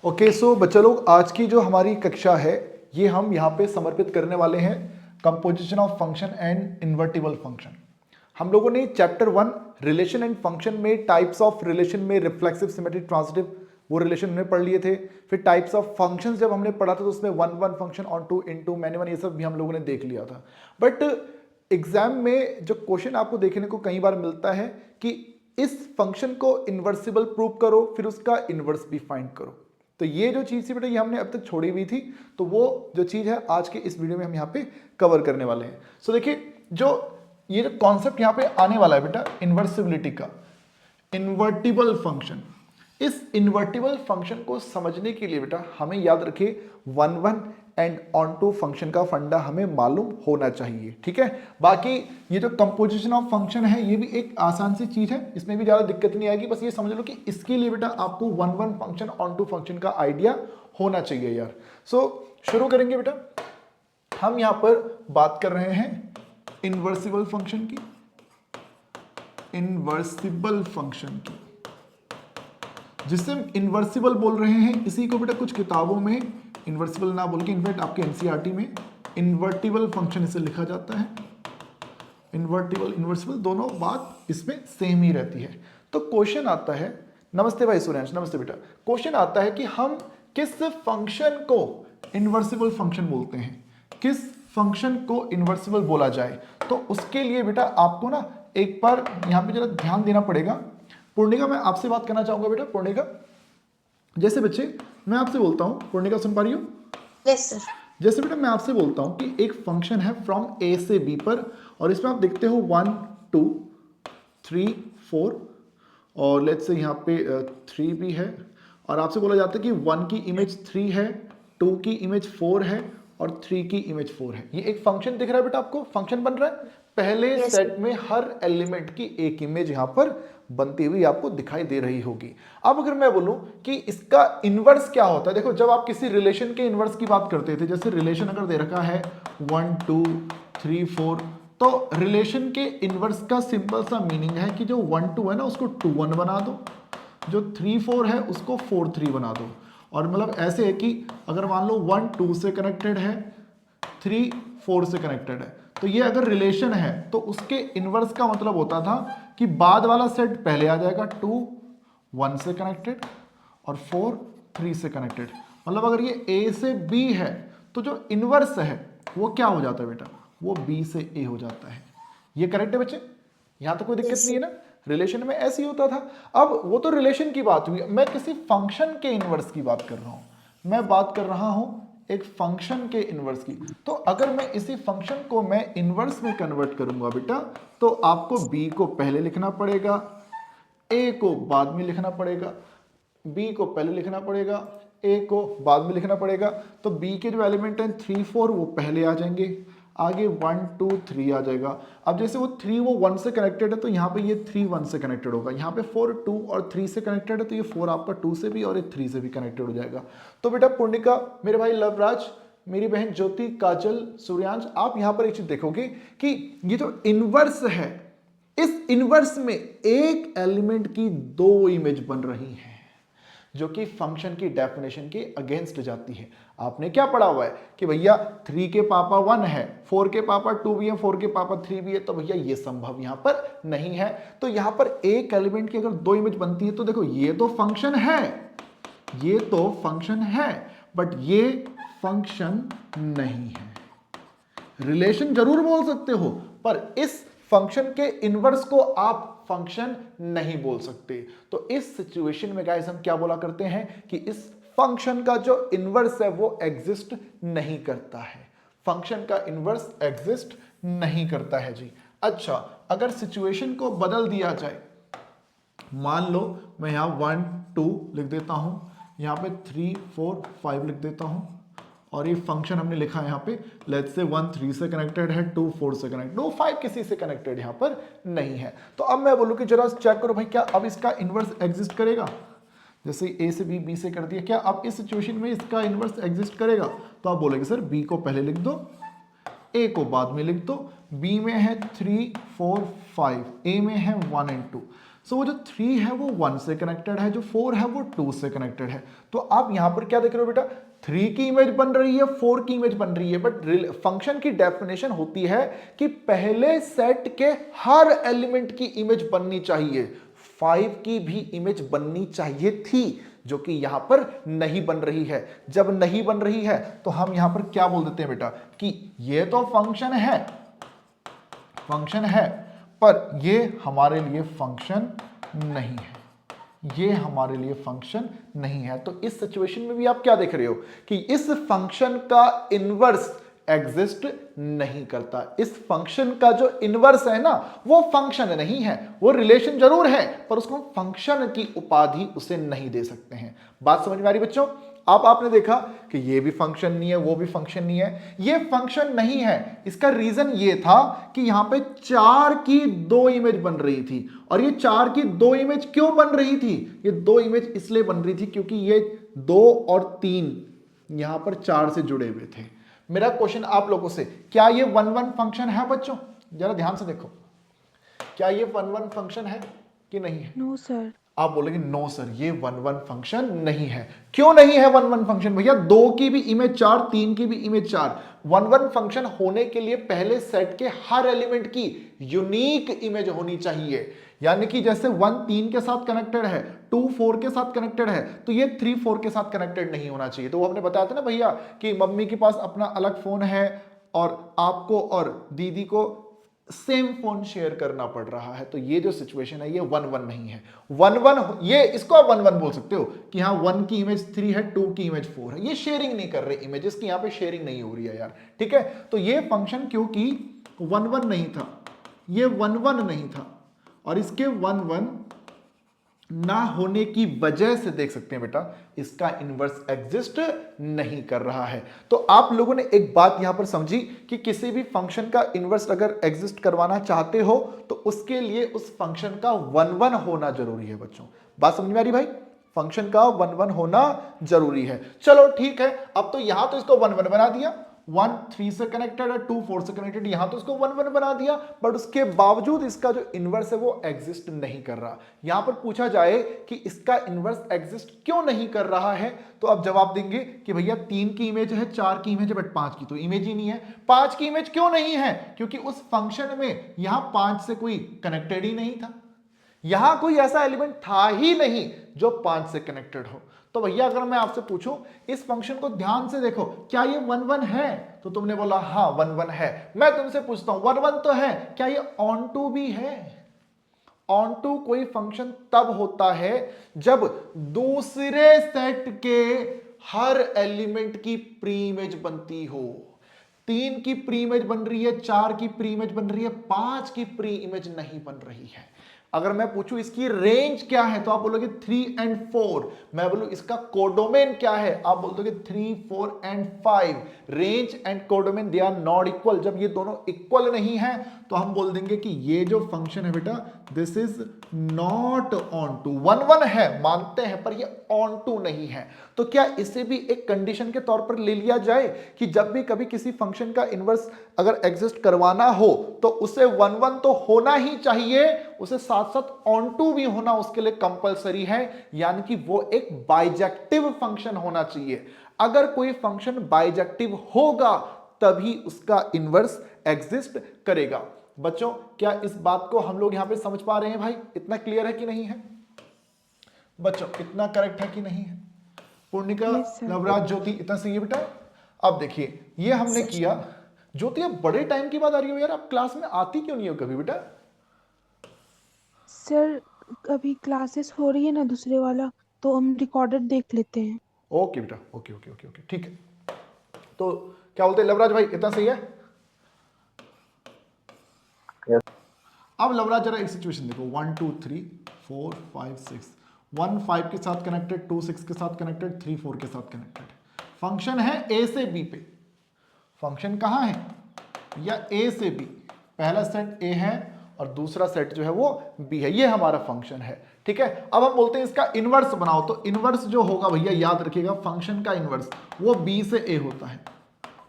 Okay so बच्चा लोग, आज की जो हमारी कक्षा है ये हम यहाँ पे समर्पित करने वाले हैं composition of function and invertible function. हम लोगों ने चैप्टर 1 रिलेशन एंड फंक्शन में टाइप्स ऑफ रिलेशन में रिफ्लेक्सिव, सिमेट्रिक, ट्रांजिटिव वो रिलेशन हमने पढ़ लिए थे। फिर टाइप्स ऑफ फंक्शंस जब हमने पढ़ा था तो उसमें one function, onto, into, many one, ये सब भी हम लोगों ने देख लिया था। बट एग्जाम में जो क्वेश्चन आपको देखने को कई बार मिलता है कि इस फंक्शन को इन्वर्सिबल प्रूव करो, फिर उसका इन्वर्स भी फाइंड करो। तो ये जो चीज़ थी बेटा, ये हमने अब तक छोड़ी हुई थी, तो वो जो चीज़ है आज के इस वीडियो में हम यहाँ पे कवर करने वाले हैं। सो देखिए, ये जो कॉन्सेप्ट यहाँ पे आने वाला है बेटा इन्वर्सिबिलिटी का, इन्वर्टिबल फंक्शन। इस इन्वर्टिबल फंक्शन को समझने के लिए बेटा हमें याद रखिए one and onto function का फंडा हमें मालूम होना चाहिए, ठीक है। बाकी ये जो कंपोजिशन ऑफ फंक्शन है ये भी एक आसान सी चीज है, इसमें भी ज्यादा दिक्कत नहीं आएगी। बस ये समझ लो कि इसके लिए बेटा आपको one function, onto function का आइडिया होना चाहिए यार। सो शुरू करेंगे बेटा। हम यहां पर बात कर रहे हैं इन्वर्सिबल फंक्शन की, इन्वर्सिबल फंक्शन की, जिससे हम इन्वर्सिबल बोल रहे हैं। इसी को बेटा कुछ किताबों में इन्वर्सिबल ना बोल के, इनफैक्ट आपके एनसीईआरटी में इन्वर्टिबल फंक्शन इसे लिखा जाता है। इन्वर्टिबल, इन्वर्सिबल दोनों बात इसमें सेम ही रहती है। तो क्वेश्चन आता है, नमस्ते भाई सूर्यांश, नमस्ते बेटा। क्वेश्चन आता है कि हम किस फंक्शन को इन्वर्सिबल फंक्शन बोलते हैं, किस फंक्शन को इन्वर्सिबल बोला जाए। तो उसके लिए बेटा आपको ना एक बार यहां पे जरा ध्यान देना पड़ेगा। पूर्णिका, मैं आपसे बात करना चाहूंगा बेटा। पूर्णिका, जैसे बच्चे मैं आपसे बोलता हूं, पूर्णिका सुन पा रही हो? Yes sir. जैसे बेटा मैं आपसे बोलता हूं कि एक फंक्शन है फ्रॉम ए से बी पर, और इसमें आप देखते हो 1 2 3 4, और लेट्स से यहाँ पे 3 भी है, और आपसे बोला जाता है कि 1 की इमेज 3 है, 2 की इमेज 4 है, और 3 की इमेज 4 है। ये एक फंक्शन दिख रहा है बेटा, आपको फंक्शन बन रहा है। पहले Yes, सेट में हर एलिमेंट की एक इमेज यहां पर बनती हुई आपको दिखाई दे रही होगी। अब अगर मैं बोलूं कि इसका इनवर्स क्या होता है, देखो जब आप किसी रिलेशन के इनवर्स की बात करते थे, जैसे रिलेशन अगर दे रखा है 1 2 3 4, तो रिलेशन के इनवर्स का सिंपल सा मीनिंग है कि जो 1 2 है ना उसको 2 1 बना दो, जो 3 4 है उसको 4 3 बना दो। और मतलब ऐसे है कि अगर मान लो 1 2 से कनेक्टेड है, 3 4 से कनेक्टेड है, तो ये अगर रिलेशन है तो उसके इनवर्स का मतलब होता था कि बाद वाला सेट पहले आ जाएगा, 2 1 से कनेक्टेड और 4 3 से कनेक्टेड। मतलब अगर ये ए से बी है तो जो इनवर्स है वो क्या हो जाता है बेटा, वो बी से ए हो जाता है। ये करेक्ट है बच्चे? यहां तो कोई दिक्कत Yes, नहीं है ना। रिलेशन में ऐसे ही होता था। अब वो तो रिलेशन की बात हुई, मैं किसी फंक्शन के इनवर्स की बात कर रहा हूं। मैं बात कर रहा हूं एक फंक्शन के इनवर्स की। तो अगर मैं इसी फंक्शन को मैं इनवर्स में कन्वर्ट करूंगा बेटा, तो आपको b को पहले लिखना पड़ेगा, a को बाद में लिखना पड़ेगा, b को पहले लिखना पड़ेगा, a को बाद में लिखना पड़ेगा। तो b के जो एलिमेंट हैं 3 4 वो पहले आ जाएंगे, आगे 1 2 3 आ जाएगा। अब जैसे वो 3 वो 1 से कनेक्टेड है तो यहाँ पे ये 3 1 से कनेक्टेड होगा, यहाँ पे 4 2 और 3 से कनेक्टेड है तो ये 4 आपका 2 से भी और ये 3 से भी कनेक्टेड हो जाएगा। तो बेटा पूर्णिका, मेरे भाई लवराज, मेरी बहन ज्योति, काजल, सूर्यांश, आप यहाँ पर एक चीज देखोगे कि ये जो इनवर्स है, इस इनवर्स में एक एलिमेंट की 2 इमेज बन रही हैं, जो कि फंक्शन की डेफिनेशन के अगेंस्ट जाती है। आपने क्या पढ़ा हुआ है कि भैया 3 के पापा 1 है, 4 के पापा 2 भी है, 4 के पापा 3 भी है, तो भैया ये संभव यहां पर नहीं है। तो यहां पर एक एलिमेंट की अगर 2 इमेज बनती है तो देखो ये तो फंक्शन है, ये तो फंक्शन है, बट ये फंक्शन नहीं है। रिलेशन जरूर बोल सकते हो, पर इस फंक्शन के इनवर्स को आप फंक्शन नहीं बोल सकते। तो इस सिचुएशन में गाइस हम क्या बोला करते हैं कि इस फंक्शन का जो इनवर्स है वो एग्जिस्ट नहीं करता है। फंक्शन का इनवर्स एग्जिस्ट नहीं करता है जी। अच्छा, अगर सिचुएशन को बदल दिया जाए, मान लो मैं यहां 1 2 लिख देता हूं, यहां पे 3 4 5 लिख देता हूं, और ये फंक्शन हमने लिखा है यहाँ पे, लेट्स से 1 3 से कनेक्टेड है, 2 4 से कनेक्टेड, 2 5 किसी से कनेक्टेड यहाँ पर नहीं है। तो अब मैं बोलूँ कि जरा चेक करो भाई, क्या अब इसका इनवर्स एग्जिस्ट करेगा? जैसे ए से बी, बी से कर दिया, क्या अब इस सिचुएशन में इसका इनवर्स एग्जिस्ट करेगा? तो आप बोलेंगे सर बी को पहले लिख दो, ए को बाद में लिख दो। बी में है 3 4 5, ए में है 1 और 2। सो वो जो 3 है वो 1 से कनेक्टेड है, जो 4 है वो 2 से कनेक्टेड है। तो आप यहां पर क्या देख रहे हो बेटा, 3 की इमेज बन रही है, 4 की इमेज बन रही है, बट फंक्शन की डेफिनेशन होती है कि पहले सेट के हर एलिमेंट की इमेज बननी चाहिए, 5 की भी इमेज बननी चाहिए थी, जो कि यहां पर नहीं बन रही है। जब नहीं बन रही है तो हम यहां पर क्या बोल देते हैं बेटा कि ये तो फंक्शन है पर ये हमारे लिए फंक्शन नहीं है, ये हमारे लिए फंक्शन नहीं है। तो इस सिचुएशन में भी आप क्या देख रहे हो कि इस फंक्शन का इनवर्स एग्जिस्ट नहीं करता। इस फंक्शन का जो इनवर्स है ना वो फंक्शन नहीं है, वो रिलेशन जरूर है पर उसको फंक्शन की उपाधि उसे नहीं दे सकते हैं। बात समझ में आ रही बच्चों? आपने देखा कि ये भी फंक्शन नहीं है, वो भी फंक्शन नहीं है, ये फंक्शन नहीं है। इसका रीजन ये था कि यहां पे 4 की 2 इमेज बन रही थी, और ये 4 की 2 इमेज क्यों बन रही थी? ये 2 इमेज इसलिए बन रही थी क्योंकि ये 2 और 3 यहां पर 4 से जुड़े हुए थे। मेरा क्वेश्चन आप लोगों से, क्या ये 1-1 फंक्शन है बच्चों? जरा ध्यान से देखो, क्या ये 1-1 फंक्शन है कि नहीं है? No sir. आप बोलेंगे नो सर ये 1-1 फंक्शन नहीं है। क्यों नहीं है 1-1 फंक्शन भैया? 2 की भी इमेज 4, 3 की भी इमेज 4। 1-1 फंक्शन होने के लिए पहले सेट के हर एलिमेंट की यूनिक इमेज होनी चाहिए। यानी कि जैसे 1 3 के साथ कनेक्टेड है, 2 4 के साथ कनेक्टेड है, तो ये 3 4 के साथ कनेक्टेड नहीं होना चाहिए। तो वो हमने बताया था ना भैया कि मम्मी के पास अपना अलग फोन है और आपको और दीदी को सेम फोन शेयर करना पड़ रहा है, तो ये जो सिचुएशन है ये 1-1 नहीं है। 1-1 ये इसको आप 1-1 बोल सकते हो कि हाँ 1 की इमेज 3 है, 2 की इमेज 4 है। ये शेयरिंग नहीं कर रहे इमेजेस की, यहाँ पे शेयरिंग नहीं हो रही है यार, ठीक है। तो ये फंक्शन क्योंकि 1-1 नहीं था, ये 1-1 नहीं था, और इसके 1-1 ना होने की वजह से देख सकते हैं बेटा इसका इनवर्स एग्जिस्ट नहीं कर रहा है। तो आप लोगों ने एक बात यहां पर समझी कि किसी भी फंक्शन का इनवर्स अगर एग्जिस्ट करवाना चाहते हो तो उसके लिए उस फंक्शन का 1-1 होना जरूरी है बच्चों। बात समझ में आ रही भाई? फंक्शन का 1-1 होना जरूरी है। चलो ठीक है, अब तो यहां तो इसको 1-1 बना दिया, 1 3 से कनेक्टेड है, 2 4 से कनेक्टेड, यहां तो इसको 1-1 बना दिया, बट उसके बावजूद इसका जो इनवर्स है वो एग्जिस्ट नहीं कर रहा। यहां पर पूछा जाए कि इसका इनवर्स एग्जिस्ट क्यों नहीं कर रहा है, तो आप जवाब देंगे कि भैया 3 की इमेज है, 4 की इमेज है, बट 5 की तो इमेज ही नहीं है। 5 की इमेज क्यों नहीं है? क्योंकि उस फंक्शन में यहां 5 से कोई कनेक्टेड ही नहीं था, यहां कोई ऐसा एलिमेंट था ही नहीं जो 5 से कनेक्टेड हो। तो भैया अगर मैं आपसे पूछूं इस फंक्शन को ध्यान से देखो, क्या ये 1-1 है? तो तुमने बोला हाँ 1-1 है। मैं तुमसे पूछता हूं 1-1 तो है, क्या ये ऑन टू भी है? ऑन टू कोई फंक्शन तब होता है जब दूसरे सेट के हर एलिमेंट की प्री इमेज बनती हो। 3 की प्री इमेज बन रही है, 4 की प्री इमेज बन रही है, 5 की प्री इमेज नहीं बन रही है। अगर मैं पूछूं इसकी रेंज क्या है तो आप बोलोगे 3 और 4। मैं बोलूं इसका कोडोमेन क्या है, आप बोल दोगे 3 4 और 5। Range and codomain they are not equal. जब ये दोनों इक्वल नहीं है तो हम बोल देंगे कि ये जो फंक्शन है बेटा this is not onto. 1-1 है मानते हैं पर ये ऑन टू नहीं है। तो क्या इसे भी एक कंडीशन के तौर पर ले लिया जाए कि जब भी कभी किसी फंक्शन का इनवर्स अगर एग्जिस्ट करवाना हो तो उसे 1-1 तो होना ही चाहिए, उसे साथ साथ ऑन टू भी होना उसके लिए कंपलसरी है, यानी कि वो एक बाइजेक्टिव फंक्शन होना चाहिए। अगर कोई फंक्शन बाइजेक्टिव होगा तभी उसका इनवर्स एग्जिस्ट करेगा। बच्चों क्या इस बात को हम लोग यहां पे समझ पा रहे हैं भाई? इतना क्लियर है कि नहीं है बच्चों? इतना करेक्ट है कि नहीं है? पूर्णिका, नवराज, ज्योति, इतना सही है बेटा? अब देखिए ये हमने किया। ज्योति अब बड़े टाइम की बात आ रही हो यार, आप क्लास में आती क्यों नहीं हो कभी बेटा? सर अभी क्लासेस हो रही है ना दूसरे वाला, तो हम रिकॉर्डेड देख लेते हैं। ओके बेटा, ओके ओके ओके ओके ठीक है। तो क्या बोलते हैं लवराज भाई, इतना सही है? अब लवराज जरा एक सिचुएशन देखो, 1 2 3 4 5 6, 1 5 के साथ कनेक्टेड, 2 6 के साथ कनेक्टेड, 3 4 के साथ कनेक्टेड। फंक्शन है ए से बी पे। फंक्शन कहां है? या ए से बी। पहला सेट ए है और दूसरा सेट जो है वो बी है, ये हमारा फंक्शन है, ठीक है। अब हम बोलते हैं इसका इनवर्स बनाओ, तो इनवर्स जो होगा भैया याद रखिएगा फंक्शन का इनवर्स वो बी से ए होता है।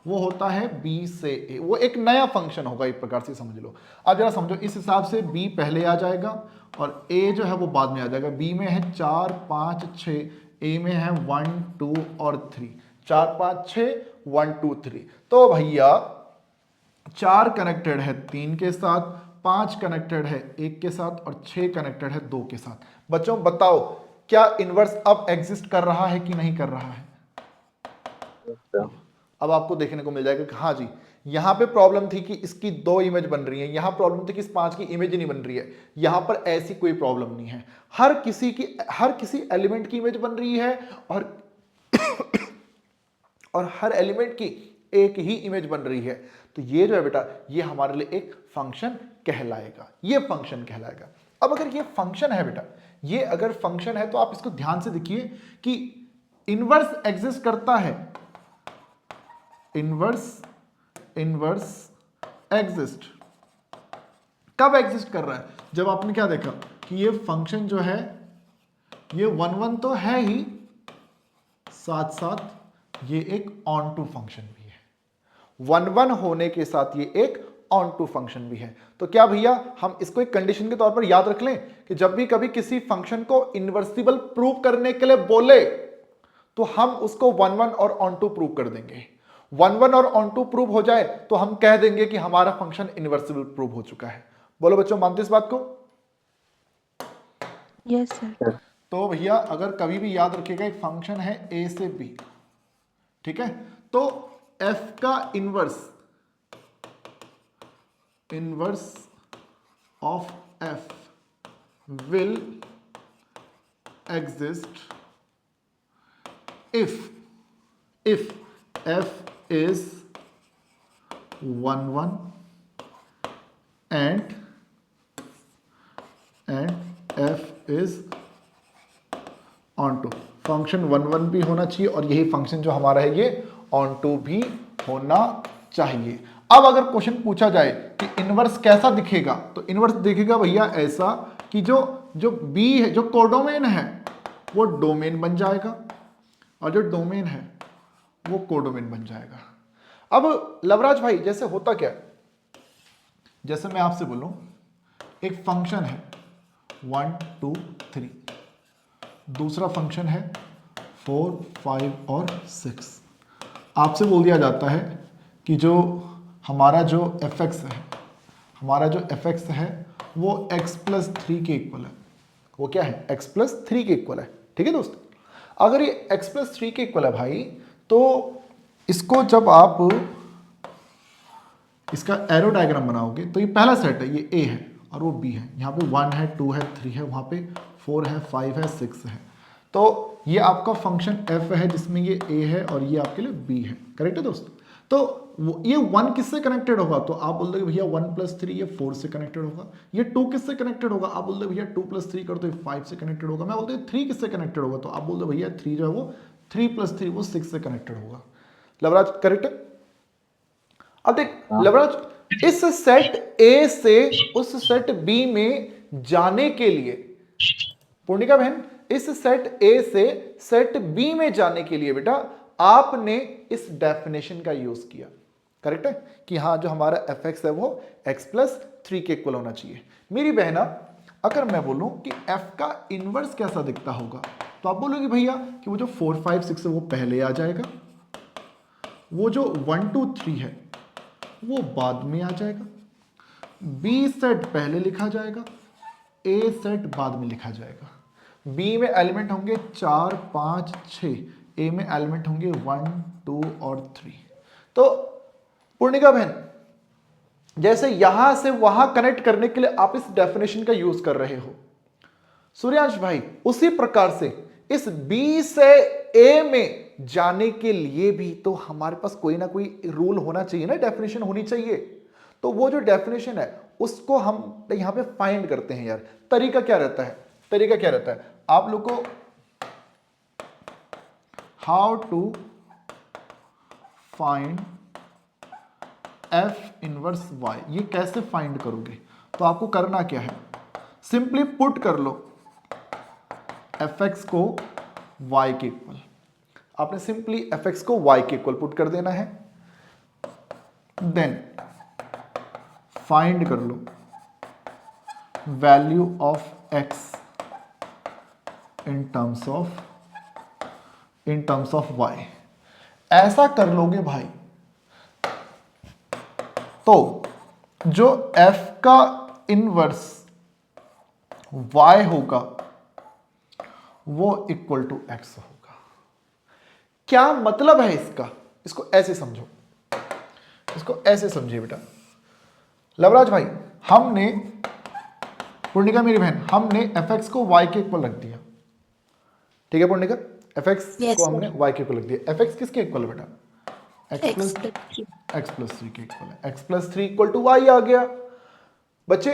वो होता है b से a, वो एक नया फंक्शन होगा, एक प्रकार से समझ लो। अब जरा समझो, इस हिसाब से b पहले आ जाएगा और a जो है वो बाद में आ जाएगा। b में है 4 5 6, a में है 1 2 और 3, 4 5 6 1 2 3। तो भैया 4 कनेक्टेड है 3 के साथ, 5 कनेक्टेड है 1 के साथ और 6 कनेक्टेड है 2 के साथ। बच्चों बताओ क्या इनवर्स अब एग्जिस्ट कर रहा है कि नहीं कर रहा है? अब आपको देखने को मिल जाएगा कि हाँ जी, यहां पे प्रॉब्लम थी कि इसकी 2 इमेज बन रही है, यहां प्रॉब्लम थी कि इस 5 की इमेज नहीं बन रही है। यहां पर ऐसी कोई प्रॉब्लम नहीं है, हर किसी एलिमेंट की इमेज बन रही है और हर एलिमेंट की एक ही इमेज बन रही है। तो ये जो है बेटा, ये हमारे लिए एक फंक्शन कहलाएगा, ये फंक्शन कहलाएगा। अब अगर ये फंक्शन है बेटा, ये अगर फंक्शन है तो आप इसको ध्यान से देखिए कि इनवर्स एग्जिस्ट करता है। इनवर्स एग्जिस्ट कब एग्जिस्ट कर रहा है? जब आपने क्या देखा कि ये फंक्शन जो है ये 1 1 तो है ही, साथ साथ ये एक ऑन टू फंक्शन भी है। 1 1 होने के साथ ये एक ऑन टू फंक्शन भी है। तो क्या भैया हम इसको एक कंडीशन के तौर पर याद रख लें कि जब भी कभी किसी फंक्शन को इनवर्सिबल प्रूव करने के लिए बोले तो हम उसको 1 1 और ऑन टू प्रूव कर देंगे। 1 1 और ऑन टू प्रूव हो जाए तो हम कह देंगे कि हमारा फंक्शन इनवर्सिबल प्रूव हो चुका है। बोलो बच्चों, मानते इस बात को? Yes sir. तो भैया अगर कभी भी याद रखिएगा, एक फंक्शन है a से b, ठीक है, तो f का inverse of f will exist if f is 1 1 and f is onto. Function 1 1 भी होना चाहिए और यही फंक्शन जो हमारा है ये ऑन टू भी होना चाहिए। अब अगर क्वेश्चन पूछा जाए कि इनवर्स कैसा दिखेगा, तो इनवर्स दिखेगा भैया ऐसा कि जो b है, जो कोडोमेन है वो डोमेन बन जाएगा और जो डोमेन है वो कोडोमेन बन जाएगा। अब लवराज भाई जैसे होता क्या, जैसे मैं आपसे बोलूं एक फंक्शन है 1 2 3, दूसरा फंक्शन है 4 5 और 6। आपसे बोल दिया जाता है कि जो हमारा जो fx है वो x + 3 के इक्वल है। वो क्या है? x + 3 के इक्वल है। ठीक है दोस्त, अगर ये x + 3 के इक्वल है भाई, तो इसको जब आप इसका एरो डायग्राम बनाओगे तो ये पहला सेट है, ये a है और वो b है। यहाँ पे 1 है 2 है 3 है, वहाँ पे 4 है 5 है 6 है। तो ये आपका फंक्शन f है जिसमें ये a है और ये आपके लिए b है। करेक्ट है दोस्त? तो ये 1 किससे कनेक्टेड होगा? तो आप बोल दोगे भैया 1 + 3 ये 4 से कनेक्टेड होगा। ये 2 किससे कनेक्टेड होगा? आप बोल दो भैया 2 + 3 कर दो 5 से कनेक्टेड होगा। मैं बोलते 3 किससे कनेक्टेड होगा? तो आप बोल दो भैया 3 जो है वो 3 + 3 वो 6 से कनेक्टेड होगा। लवराज करेक्ट है? अब देख लवराज, इस सेट A से उस सेट B में जाने के लिए, पूर्णिका बहन, इस सेट A से सेट B में जाने के लिए बेटा आपने इस डेफिनेशन का यूज किया। करेक्ट है कि हाँ जो हमारा fx है वो x + 3 के इक्वल होना चाहिए। मेरी बहना, अगर मैं बोलूं कि f का इनवर्स कैसा दिखता होगा, तो आप बोलोगे भैया कि वो जो 4 5 6 है वो पहले आ जाएगा, वो जो 1 2 3 है वो बाद में आ जाएगा, B सेट पहले लिखा जाएगा, A सेट बाद में लिखा जाएगा। B में एलिमेंट होंगे 4 5 6, A में एलिमेंट होंगे 1 2 और 3। तो पूर्णिका बहन, जैसे यहां से वहां कनेक्ट करने के लिए आप इस डेफिनेशन का यूज कर रहे हो, सूर्यांश भाई उसी प्रकार से इस B से A में जाने के लिए भी तो हमारे पास कोई ना कोई रूल होना चाहिए ना, डेफिनेशन होनी चाहिए। तो वो जो डेफिनेशन है उसको हम यहां पे फाइंड करते हैं यार। तरीका क्या रहता है? तरीका क्या रहता है आप लोग को, how to find f inverse y, ये कैसे फाइंड करोगे? तो आपको करना क्या है, सिंपली पुट कर लो fx को y के इक्वल। आपने सिंपली fx को y के इक्वल पुट कर देना है। देन फाइंड कर लो value of X in terms of Y. ऐसा कर लोगे भाई तो जो f का इनवर्स y होगा वो इक्वल टू x होगा। क्या मतलब है इसका? इसको ऐसे समझो, इसको ऐसे समझिए बेटा। लवराज भाई, हमने, पूर्णिका मेरी बहन, हमने fx को y के इक्वल रख दिया, ठीक है पूर्णिका? fx Yes, को sir. हमने y के इक्वल रख दिया। fx किसके इक्वल है बेटा? x X plus plus 3. x plus 3 के इक्वल है। x plus 3 equal to y आ गया। बच्चे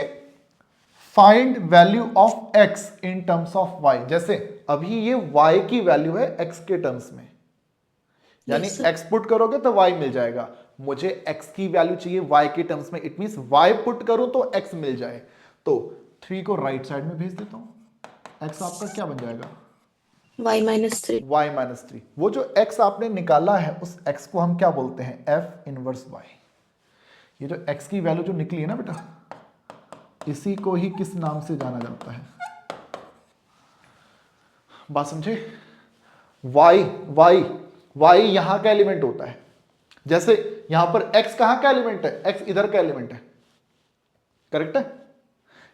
find value of x in terms of y। जैसे अभी ये y की वैल्यू है x के टर्म्स में, यानी Yes, sir. x पुट करोगे तो y मिल जाएगा। मुझे x की वैल्यू चाहिए y के टर्म्स में, इट मींस y पुट करूं तो x मिल जाए। तो 3 को राइट साइड में भेज देता हूं, x आपका क्या बन जाएगा? Y minus 3. y minus 3। वो जो x आपने निकाला है उस x को हम क्या बोलते हैं? f inverse y। ये जो x की वैल्यू जो निकली है ना बेटा, इसी को ही किस नाम से जाना जाता है? बात समझे? y यहां का एलिमेंट होता है। जैसे यहां पर x कहां का एलिमेंट है? x इधर का एलिमेंट है, करेक्ट है?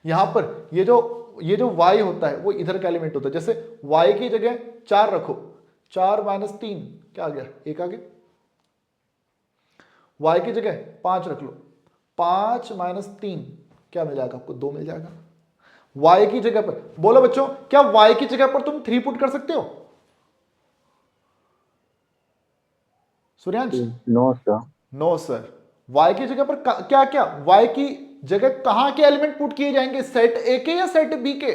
यहां पर ये जो y होता है वो इधर का एलिमेंट होता है। जैसे y की जगह 4 रखो, 4 माइनस 3 क्या आ गया? 1 आ गया। y की जगह 5 रख लो, 5 माइनस 3 क्या मिल जाएगा आपको? 2 मिल जाएगा। y की जगह पर, बोलो बच्चों, क्या y की जगह पर तुम 3 पुट कर सकते हो? Suryansh? No sir. No sir. y की जगह पर क्या क्या, y की जगह कहां के एलिमेंट पुट किए जाएंगे? सेट ए के या सेट बी के?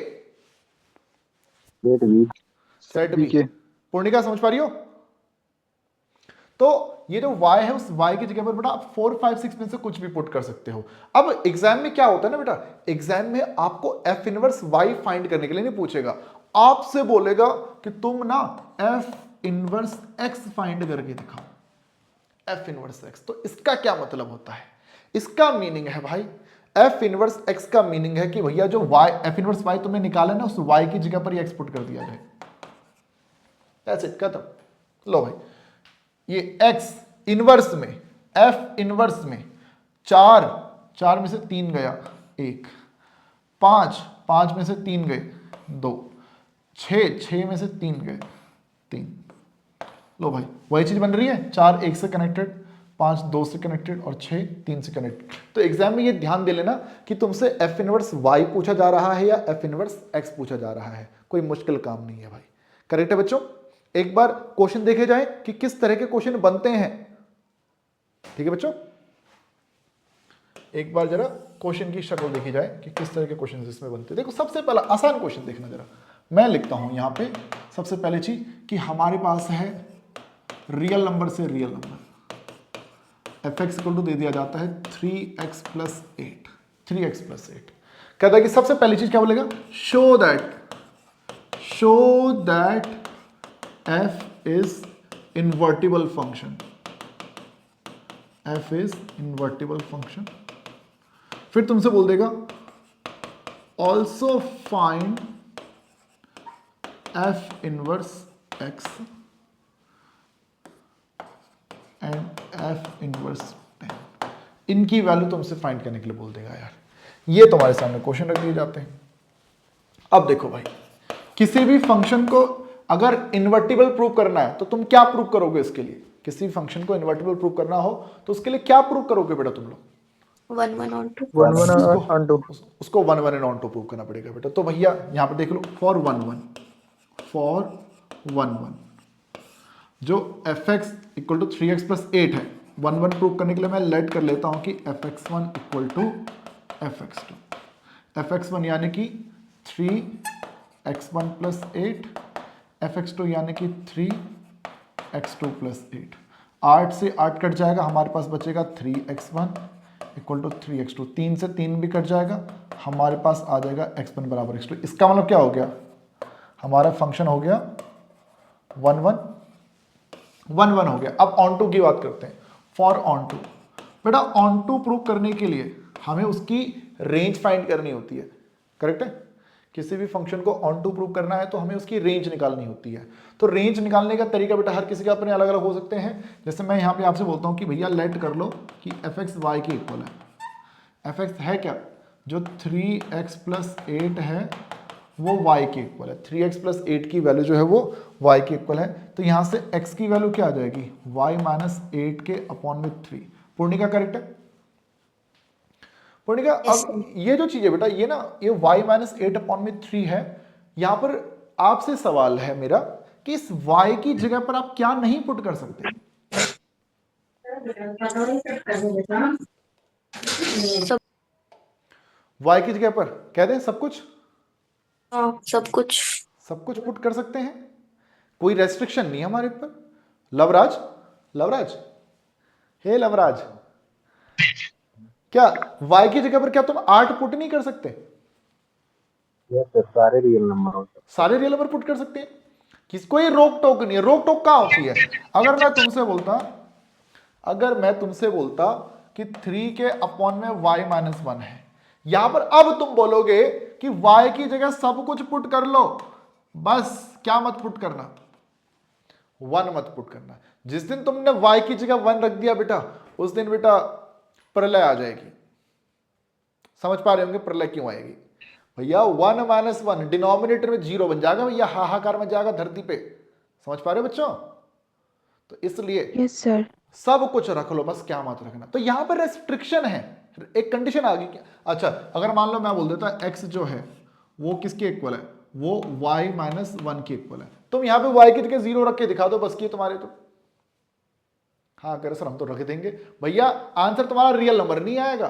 Set B. सेट बी के। पूर्णिका समझ पा रही हो? तो ये जो y है उस y की जगह पर बेटा आप 4 5 6 में से कुछ भी पुट कर सकते हो। अब एग्जाम में क्या होता है ना बेटा, एग्जाम में आपको f इनवर्स y फाइंड करने के लिए नहीं पूछेगा, आपसे बोलेगा कि तुम ना f इनवर्स x फाइंड करके दिखाओ। f इनवर्स x, तो इसका क्या मतलब होता है? इसका मीनिंग है भाई, f इनवर्स x का मीनिंग है कि भैया जो y, f इनवर्स y तुमने निकाला ना, उस y की जगह पर ही x पुट कर दिया जाए। दैट्स इट, खत्म। लो भाई, ये x इनवर्स में, f इनवर्स में 4 में से 3 गया 1, 5 में से 3 गए 2, 6 में से 3 गए 3। लो भाई, वही चीज बन रही है, 4 1 से कनेक्टेड, 5 2 से कनेक्टेड और 6 3 से कनेक्टेड। तो एग्जाम में ये ध्यान दे लेना कि तुमसे f इनवर्स y पूछा जा रहा है या f इनवर्स x पूछा जा रहा है, कोई मुश्किल काम नहीं है भाई। करेक्ट है बच्चों? एक बार क्वेश्चन देखे जाए कि किस तरह के क्वेश्चन बनते हैं, ठीक है बच्चों? एक बार जरा क्वेश्चन की शक्ल देखी जाए कि किस तरह के क्वेश्चन इसमें बनते हैं। देखो सबसे पहला आसान क्वेश्चन देखना जरा, मैं लिखता हूं यहां पे सबसे पहले चीज कि हमारे पास है रियल नंबर से real number, fx equal to दे दिया जाता है 3x प्लस 8, 3x प्लस 8। कहता है कि सबसे पहली चीज क्या बोलेगा? Show that f is invertible function, f is invertible function. फिर तुमसे बोल देगा also find f inverse x and f inverse 10। इनकी वैल्यू तुमसे फाइंड करने के लिए बोल देगा। यार ये तुम्हारे सामने क्वेश्चन रख दिए जाते हैं। अब देखो भाई, किसी भी फंक्शन को अगर इन्वर्टिबल प्रूव करना है तो तुम क्या प्रूव करोगे? इसके लिए किसी फंक्शन को इन्वर्टिबल प्रूव करना हो तो उसके लिए क्या प्रूव करोगे बेटा तुम लोग? 1 1 on 2. 1 1 on 2। उसको 1 1 and on 2 प्रूव करना पड़ेगा बेटा। तो भैया यहां पे देख लो, फॉर 1 1 जो fx equal to 3x plus 8 है, 1 1 प्रूव करने के लिए मैं लेट कर लेता हूं कि fx1 equal to fx2। fx1 यानी कि 3x1 प्लस 8, fx2 यानी कि 3x2 प्लस 8। 8 से 8 कट जाएगा, हमारे पास बचेगा 3x1 इक्वल टू 3x2। 3 से 3 भी कट जाएगा, हमारे पास आ जाएगा x1 बराबर x2। इसका मतलब क्या हो गया? हमारा फंक्शन हो गया 1 1 1 1 हो गया। अब ऑन टू की बात करते हैं। फॉर ऑन टू, बेटा ऑन टू प्रूव करने के लिए हमें उसकी रेंज फाइंड करनी होती है, करेक्ट है? किसी भी फंक्शन को ऑन टू प्रूव करना है तो हमें उसकी रेंज निकालनी होती है। तो रेंज निकालने का तरीका बेटा हर किसी के अपने अलग अलग हो सकते हैं। जैसे मैं यहाँ पे आपसे बोलता हूँ कि भैया लेट कर लो कि एफ एक्स वाई के इक्वल है। एफ एक्स है क्या? जो 3x प्लस 8 है वो y के इक्वल है। 3x प्लस 8 की वैल्यू जो है वो y के इक्वल है। तो यहाँ से x की वैल्यू क्या आ जाएगी? y माइनस 8 के अपॉन में 3। पूर्णिका करेक्ट है? पूर्णिका Yes, अब ये जो चीज है बेटा ये ना ये y माइनस 8 अपॉन में 3 है। यहाँ पर आपसे सवाल है मेरा कि इस y की जगह पर आप क्या नहीं पुट कर सकते? सब y की जगह पर कह दें सब कुछ, सब कुछ। सब कुछ पुट कर सकते हैं, कोई रेस्ट्रिक्शन नहीं है हमारे ऊपर। लवराज, लवराज, हे लवराज, क्या y की जगह पर क्या तुम 8 पुट नहीं कर सकते? यस सर, सारे रियल नंबर हो सकते सारे रियल नंबर पुट कर सकते हैं, किसको ये रोक टोक नहीं है। रोक टोक कहां होती है? अगर मैं तुमसे बोलता कि 3 के अपॉन में y माइनस 1 है, यहां पर अब तुम बोलोगे कि y की जगह सब कुछ पुट कर लो, बस क्या मत पुट करना? 1 मत पुट करना। जिस दिन तुमने y की जगह 1 रख दिया बेटा, उस दिन बेटा प्रलय आ जाएगी। समझ पा रहे होंगे प्रलय क्यों आएगी? भैया 1 माइनस 1 डिनोमिनेटर में 0 बन जाएगा भैया, हाहाकार में जाएगा धरती पे। समझ पा रहे हो बच्चों? तो इसलिए यस सर। सब कुछ रख लो, बस क्या मत रखना। तो यहां पर रेस्ट्रिक्शन है, एक कंडीशन आ गई। अच्छा अगर मान लो मैं बोल देता x जो है वो किसके इक्वल है? वो y माइनस 1 के इक्वल है। तुम यहां पे y की जगह 0 रख के दिखा दो, बस किए तुम्हारे। तो हाँ कह रहे सर हम तो रख देंगे। भैया आंसर तुम्हारा रियल नंबर नहीं आएगा,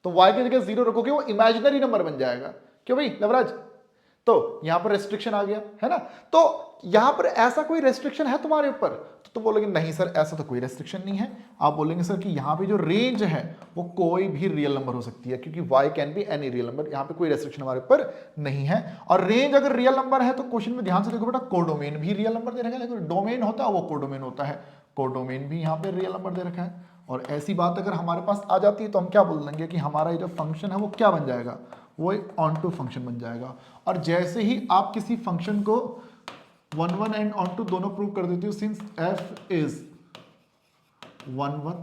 तो y की जगह 0 रखोगे वो इमेजिनरी नंबर बन जाएगा। क्यों भाई लवराज? तो यहां पर रेस्ट्रिक्शन आ गया है ना। तो यहां पर ऐसा कोई रेस्ट्रिक्शन है तुम्हारे ऊपर? तो तुम बोलोगे नहीं सर ऐसा तो कोई रेस्ट्रिक्शन नहीं है। आप बोलेंगे सर कि यहां पे जो रेंज है वो कोई भी रियल नंबर हो सकती है, क्योंकि y can be any real number. यहां पे कोई रेस्ट्रिक्शन हमारे ऊपर नहीं है। और रेंज अगर रियल नंबर है तो क्वेश्चन में ध्यान से देखो बेटा, कोडोमेन भी रियल नंबर दे रखा है। लेकिन डोमेन होता है वो कोडोमेन होता है, कोडोमेन भी यहाँ पे रियल नंबर दे रखा है। और ऐसी बात अगर हमारे पास आ जाती है तो हम क्या बोल देंगे कि हमारा ये जो फंक्शन है वो क्या बन जाएगा? वो एक ऑन टू फंक्शन बन जाएगा। और जैसे ही आप किसी फंक्शन को 1 1 एंड ऑन टू दोनों प्रूव कर देते हो, since f is 1 1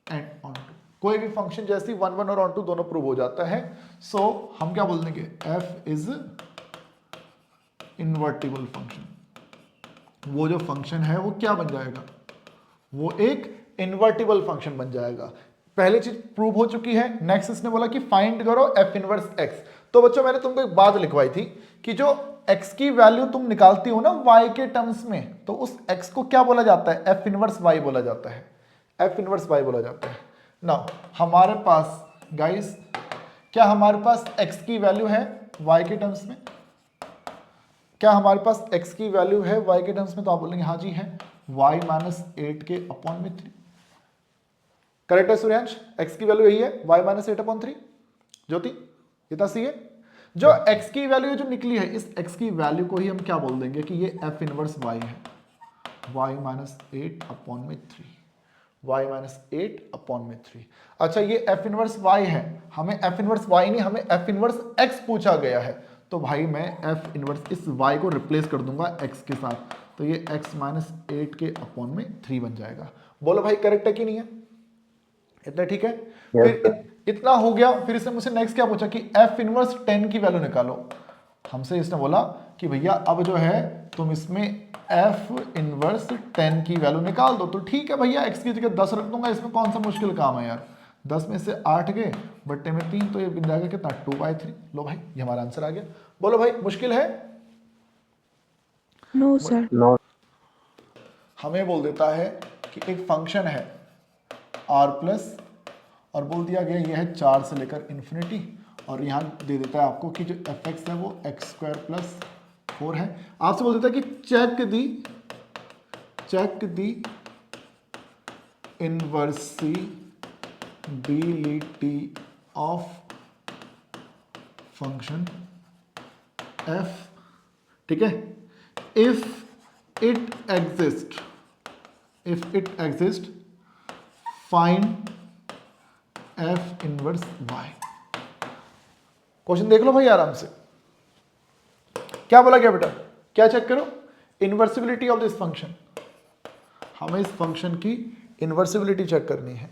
and onto, कोई भी फंक्शन जैसे 1 1 और ऑन टू दोनों प्रूव हो जाता है, सो हम क्या बोल देंगे? f is invertible function. वो जो फंक्शन है वो क्या बन जाएगा? वो एक इन्वर्टिबल फंक्शन बन जाएगा। पहली चीज प्रूव हो चुकी है। नेक्स्ट इसने बोला कि फाइंड करो f इनवर्स x। तो बच्चों मैंने तुमको एक बात लिखवाई थी कि जो x की वैल्यू तुम निकालती हो ना y के टर्म्स में, तो उस x को क्या बोला जाता है? f इनवर्स y बोला जाता है, f इनवर्स y बोला जाता है। नाउ हमारे पास गाइस, क्या हमारे पास x की वैल्यू है y के टर्म्स में? क्या हमारे पास x की वैल्यू है y के टर्म्स में? तो आप बोलेंगे हाँ जी है, y माइनस 8 के अपॉन में 3। करेक्ट है सूर्यांश? x की वैल्यू यही है, y माइनस 8 अपॉन 3। ज्योति इतना सही है? जो x की वैल्यू जो निकली है, इस x की वैल्यू को ही हम क्या बोल देंगे कि ये f इनवर्स y है, y माइनस 8 अपॉन में 3, y माइनस 8 अपॉन में 3। अच्छा ये f इनवर्स y है, हमें f इनवर्स y नहीं, हमें f इनवर्स x पूछा गया है। तो भाई मैं f इनवर्स इस y को रिप्लेस कर दूंगा x के साथ, तो ये x माइनस 8 के अपॉन में 3 बन जाएगा। बोलो भाई करेक्ट है कि नहीं है? इतना ठीक है? फिर इतना हो गया। फिर इसने मुझसे नेक्स्ट क्या पूछा कि f इनवर्स 10 की वैल्यू निकालो। हमसे इसने बोला कि भैया अब जो है तुम इसमें f इनवर्स 10 की वैल्यू निकाल दो। तो ठीक है भैया, x की जगह 10 रख दूंगा, इसमें कौन सा मुश्किल काम है यार। 10 में से 8 गए, बट्टे में 3, तो ये बन जाएगा कितना? 2/3। लो भाई ये हमारा आंसर आ गया। बोलो भाई मुश्किल है? No sir. नो। हमें बोल देता है कि एक फंक्शन है r प्लस, और बोल दिया गया ये है 4 से लेकर इन्फिनिटी, और यहाँ दे देता है आपको कि जो f(x) है वो x² प्लस 4 है। आपसे बोल देता है कि check the invertibility of function f, ठीक है, if it exist find f inverse y. Question देख लो भाई आराम से, क्या बोला गया बेटा, क्या चेक करो, इनवर्सिबिलिटी ऑफ दिस फंक्शन। हमें इस फंक्शन की इनवर्सिबिलिटी चेक करनी है।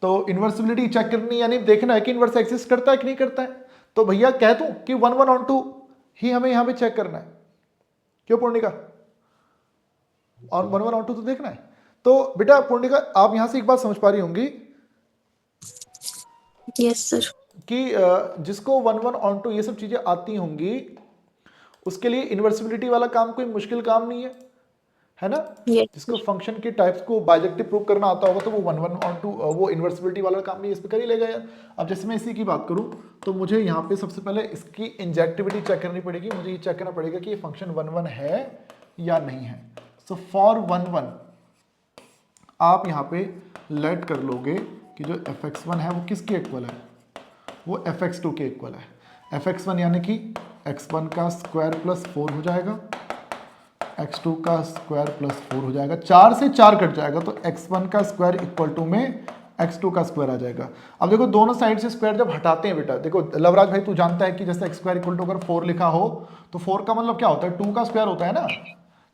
तो इनवर्सिबिलिटी चेक करनी यानी देखना है कि इनवर्स एग्जिस्ट करता है कि नहीं करता है। तो भैया कह दूं कि 1 1 ऑन 2 ही हमें यहां पे चेक करना है, क्यों पूर्णिका, और 1 1 ऑन 2 तो देखना है। तो बेटा पूर्णिका आप यहां से एक बात समझ पा रही होंगी यस सर। कि जिसको 1 1 ऑन 2 ये सब चीजें आती होंगी उसके लिए इनवर्सिबिलिटी वाला काम कोई मुश्किल काम नहीं है ना। यस जिसको फंक्शन के टाइप्स को बाइजेक्टिव प्रूव करना आता होगा तो वो 1 1 ऑन 2 वो इनवर्सिबिलिटी वाला काम भी इस पे कर ही लेगा यार। अब जैसे मैं इसी की बात करूं तो मुझे यहाँ पे सबसे पहले इसकी इंजेक्टिविटी चेक करनी पड़ेगी। मुझे ये चेक करना पड़ेगा कि ये फंक्शन 1 1 है या नहीं है। सो फॉर 1 1 आप यहाँ पे लेट कर लोगे कि जो fx1 है वो किसके इक्वल है, वो fx2 के इक्वल है। fx1 यानी कि x1 का स्क्वायर प्लस 4 हो जाएगा, x2 का स्क्वायर प्लस 4 हो जाएगा, 4 से 4 कट जाएगा तो x1 का स्क्वायर इक्वल टू में x2 का स्क्वायर आ जाएगा। अब देखो दोनों साइड से स्क्वायर जब हटाते हैं बेटा, देखो लवराज भाई तू जानता है कि जैसे x स्क्वायर इक्वल टू अगर 4 लिखा हो तो 4 का मतलब क्या होता है, 2 का स्क्वायर होता है ना।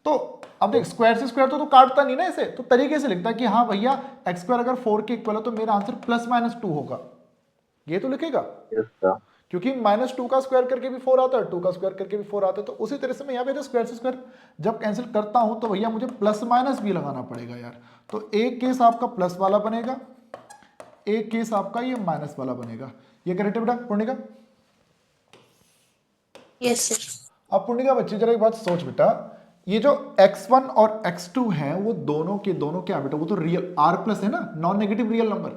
तो अब देख स्क्वायर से स्क्वायर तो काटता नहीं ना इसे, तो तरीके से लिखता है कि हाँ भैया x स्क्वायर अगर 4 के इक्वल है तो मेरा आंसर ±2 होगा, ये तो लिखेगा। Yes sir. क्योंकि -2 का स्क्वायर करके भी 4 आता है, 2 का स्क्वायर करके भी 4 आता है। तो उसी तरह से मैं यहाँ पे स्क्वायर से स्क्वायर जब कैंसिल करता हूं तो भैया मुझे प्लस माइनस भी लगाना पड़ेगा यार। तो एक केस आपका प्लस वाला बनेगा, एक केस आपका ये माइनस वाला बनेगा। ये करेक्ट है बेटा पूर्णिका? Yes sir. अब पूर्णिका बच्ची जरा एक बात सोच बेटा, ये जो x1 और x2 हैं वो दोनों के दोनों क्या बेटा, वो तो रियल r प्लस है ना, नॉन नेगेटिव रियल नंबर।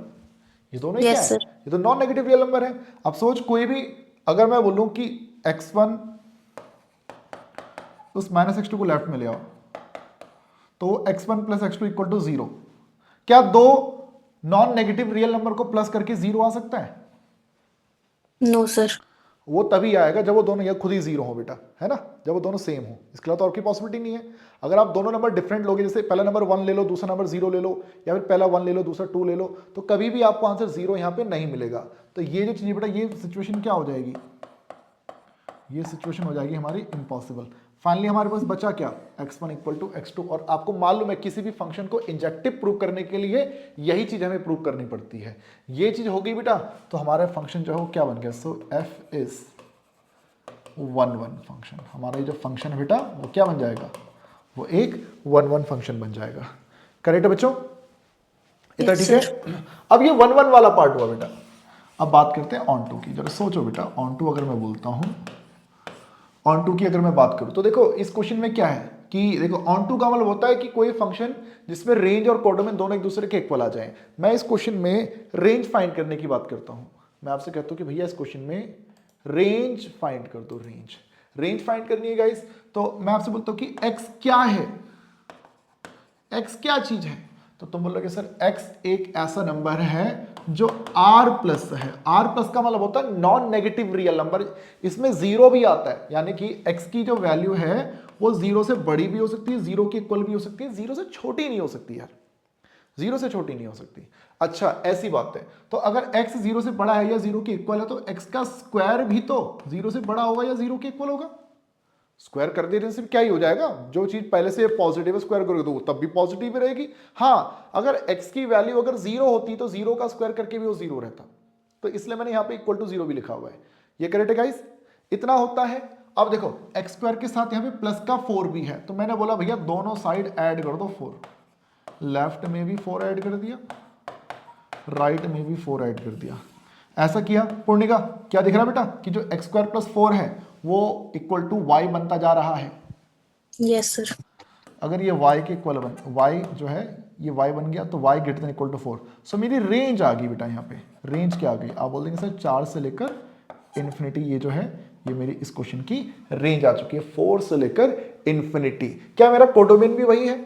ये दोनों ही क्या Yes, है, sir. ये तो नॉन नेगेटिव रियल नंबर है। अब सोच कोई भी अगर मैं बोलूं कि x1 उस -x2 को लेफ्ट में ले आओ तो x1 plus x2 equal to 0। क्या दो नॉन नेगेटिव रियल नंबर को प्लस करके 0 आ सकता है? No sir. वो तभी आएगा जब वो दोनों या खुद ही 0 हो बेटा, है ना, जब वो दोनों सेम हो। इसके अलावा तो और की पॉसिबिलिटी नहीं है। अगर आप दोनों नंबर डिफरेंट लोगे, जैसे पहला नंबर 1 ले लो, दूसरा नंबर 0 ले लो, या फिर पहला 1 ले लो दूसरा 2 ले लो, तो कभी भी आपको आंसर 0 यहाँ पे नहीं मिलेगा। तो ये जो चीज बेटा, ये सिचुएशन क्या हो जाएगी, ये सिचुएशन हो जाएगी हमारी इम्पॉसिबल। फाइनली हमारे पास बचा क्या, x1 इक्वल टू x2। और आपको मालूम है किसी भी फंक्शन को इंजेक्टिव प्रूव करने के लिए यही चीज हमें प्रूव करनी पड़ती है। ये चीज हो गई बेटा, तो हमारा फंक्शन जो है वो क्या बन गया, सो f इज 1 1 फंक्शन। हमारा ये जो फंक्शन है बेटा वो क्या बन जाएगा, वो एक 1 1 फंक्शन बन जाएगा। करेक्ट है बच्चों, इतना Yes, ठीक है। अब ये 1 1 वाला पार्ट हुआ बेटा। अब बात करते हैं ऑन टू की। जरा सोचो बेटा, ऑन टू अगर मैं बोलता हूं, ऑन टू की अगर मैं बात करूं तो देखो इस क्वेश्चन में क्या है कि देखो ऑन टू का मतलब होता है कि कोई फंक्शन जिसमें रेंज और कोडोमेन दोनों एक दूसरे के इक्वल आ जाएं। मैं इस क्वेश्चन में रेंज फाइंड करने की बात करता हूं। मैं आपसे कहता हूं कि भैया इस क्वेश्चन में रेंज फाइंड कर दो, रेंज फाइंड करनी है गाइस। तो मैं आपसे बोलता हूं कि x क्या है, x क्या चीज है, तो तुम बोलोगे सर x एक ऐसा नंबर है जो r प्लस है। r प्लस का मतलब होता है नॉन नेगेटिव रियल नंबर, इसमें 0 भी आता है, यानी कि x की जो वैल्यू है वो 0 से बड़ी भी हो सकती है, 0 के इक्वल भी हो सकती है, 0 से छोटी नहीं हो सकती यार, 0 से छोटी नहीं हो सकती। अच्छा ऐसी बात है, तो अगर x 0 से बड़ा है या 0 के इक्वल है तो x का स्क्वायर भी तो 0 से बड़ा होगा या 0 के इक्वल होगा। स्क्वायर कर देने से क्या ही हो जाएगा, जो चीज पहले से पॉजिटिव है स्क्वायर करोगे तो वो तब भी पॉजिटिव ही रहेगी। हाँ अगर x की वैल्यू अगर 0 होती तो 0 का स्क्वायर करके भी वो 0 रहता, तो इसलिए मैंने यहाँ पे इक्वल टू 0 भी लिखा हुआ है। ये करेक्ट है गाइस, इतना होता है। अब देखो x स्क्वायर के साथ यहाँ पे प्लस का 4 भी है, तो मैंने बोला भैया दोनों साइड ऐड कर दो 4, लेफ्ट में भी 4 ऐड कर दिया, राइट में भी 4 ऐड कर दिया। ऐसा किया पूर्णिका, क्या दिख रहा है बेटा कि जो x स्क्वायर प्लस 4 है वो इक्वल टू y बनता जा रहा है। Yes sir. अगर ये y के इक्वल बन, y जो है ये y बन गया तो y greater than equal to 4। So मेरी रेंज आ गई बेटा, यहाँ पे रेंज क्या आ गई, आप बोल देंगे सर 4 से लेकर इन्फिनिटी, ये जो है ये मेरी इस क्वेश्चन की रेंज आ चुकी है, 4 से लेकर इन्फिनिटी। क्या मेरा कोडोमेन भी वही है?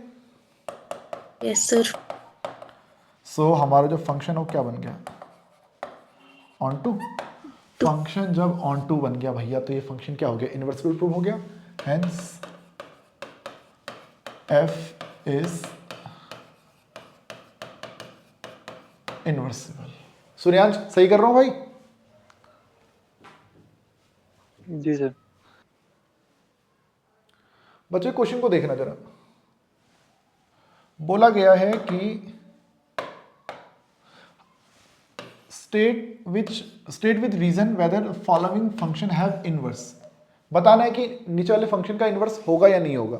Yes sir. सो हमारा जो फंक्शन है वो क्या बन गया, ऑन टू। फंक्शन जब ऑन टू बन गया भैया तो ये फंक्शन क्या हो गया, इनवर्सिबल प्रूव हो गया। Hence f is invertible. Suryansh सही कर रहा हूं भाई? जी सर। बच्चे क्वेश्चन को देखना जरा। बोला गया है कि state with reason whether following function have inverse. बताना है कि नीचे वाले फंक्शन का इनवर्स होगा या नहीं होगा।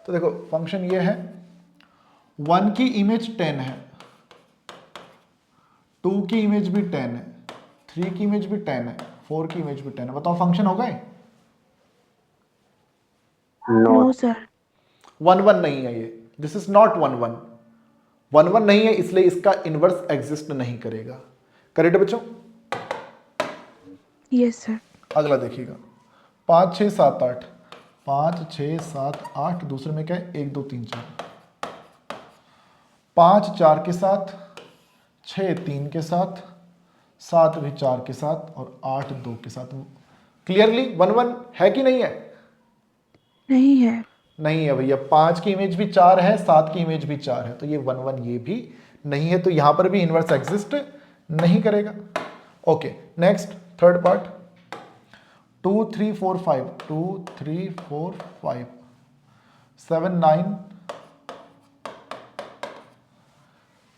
तो देखो फंक्शन ये है, 1 की इमेज 10 है, 2 की इमेज भी 10 है, 3 की इमेज भी 10 है, 4 की इमेज भी 10 है। बताओ फंक्शन होगा ये? No no sir. 1 1 नहीं है ये, दिस इज नॉट 1 1। 1 1 नहीं है, इसलिए इसका इनवर्स एग्जिस्ट नहीं करेगा। करेक्ट है बच्चों? Yes sir. अगला देखिएगा, 5 6 7 8, 5 6 7 8, दूसरे में क्या है 1 2 3 4, 5 4 के साथ, 6 3 के साथ, 7 भी 4 के साथ और 8 2 के साथ। क्लियरली 1 1 है कि नहीं है? नहीं है। नहीं है भैया, 5 की इमेज भी 4 है, 7 की इमेज भी 4 है, तो ये 1 1 ये भी नहीं है, तो यहां पर भी इनवर्स एग्जिस्ट नहीं करेगा। ओके नेक्स्ट थर्ड पार्ट, 2 3 4 5, 2 3 4 5, 7 9,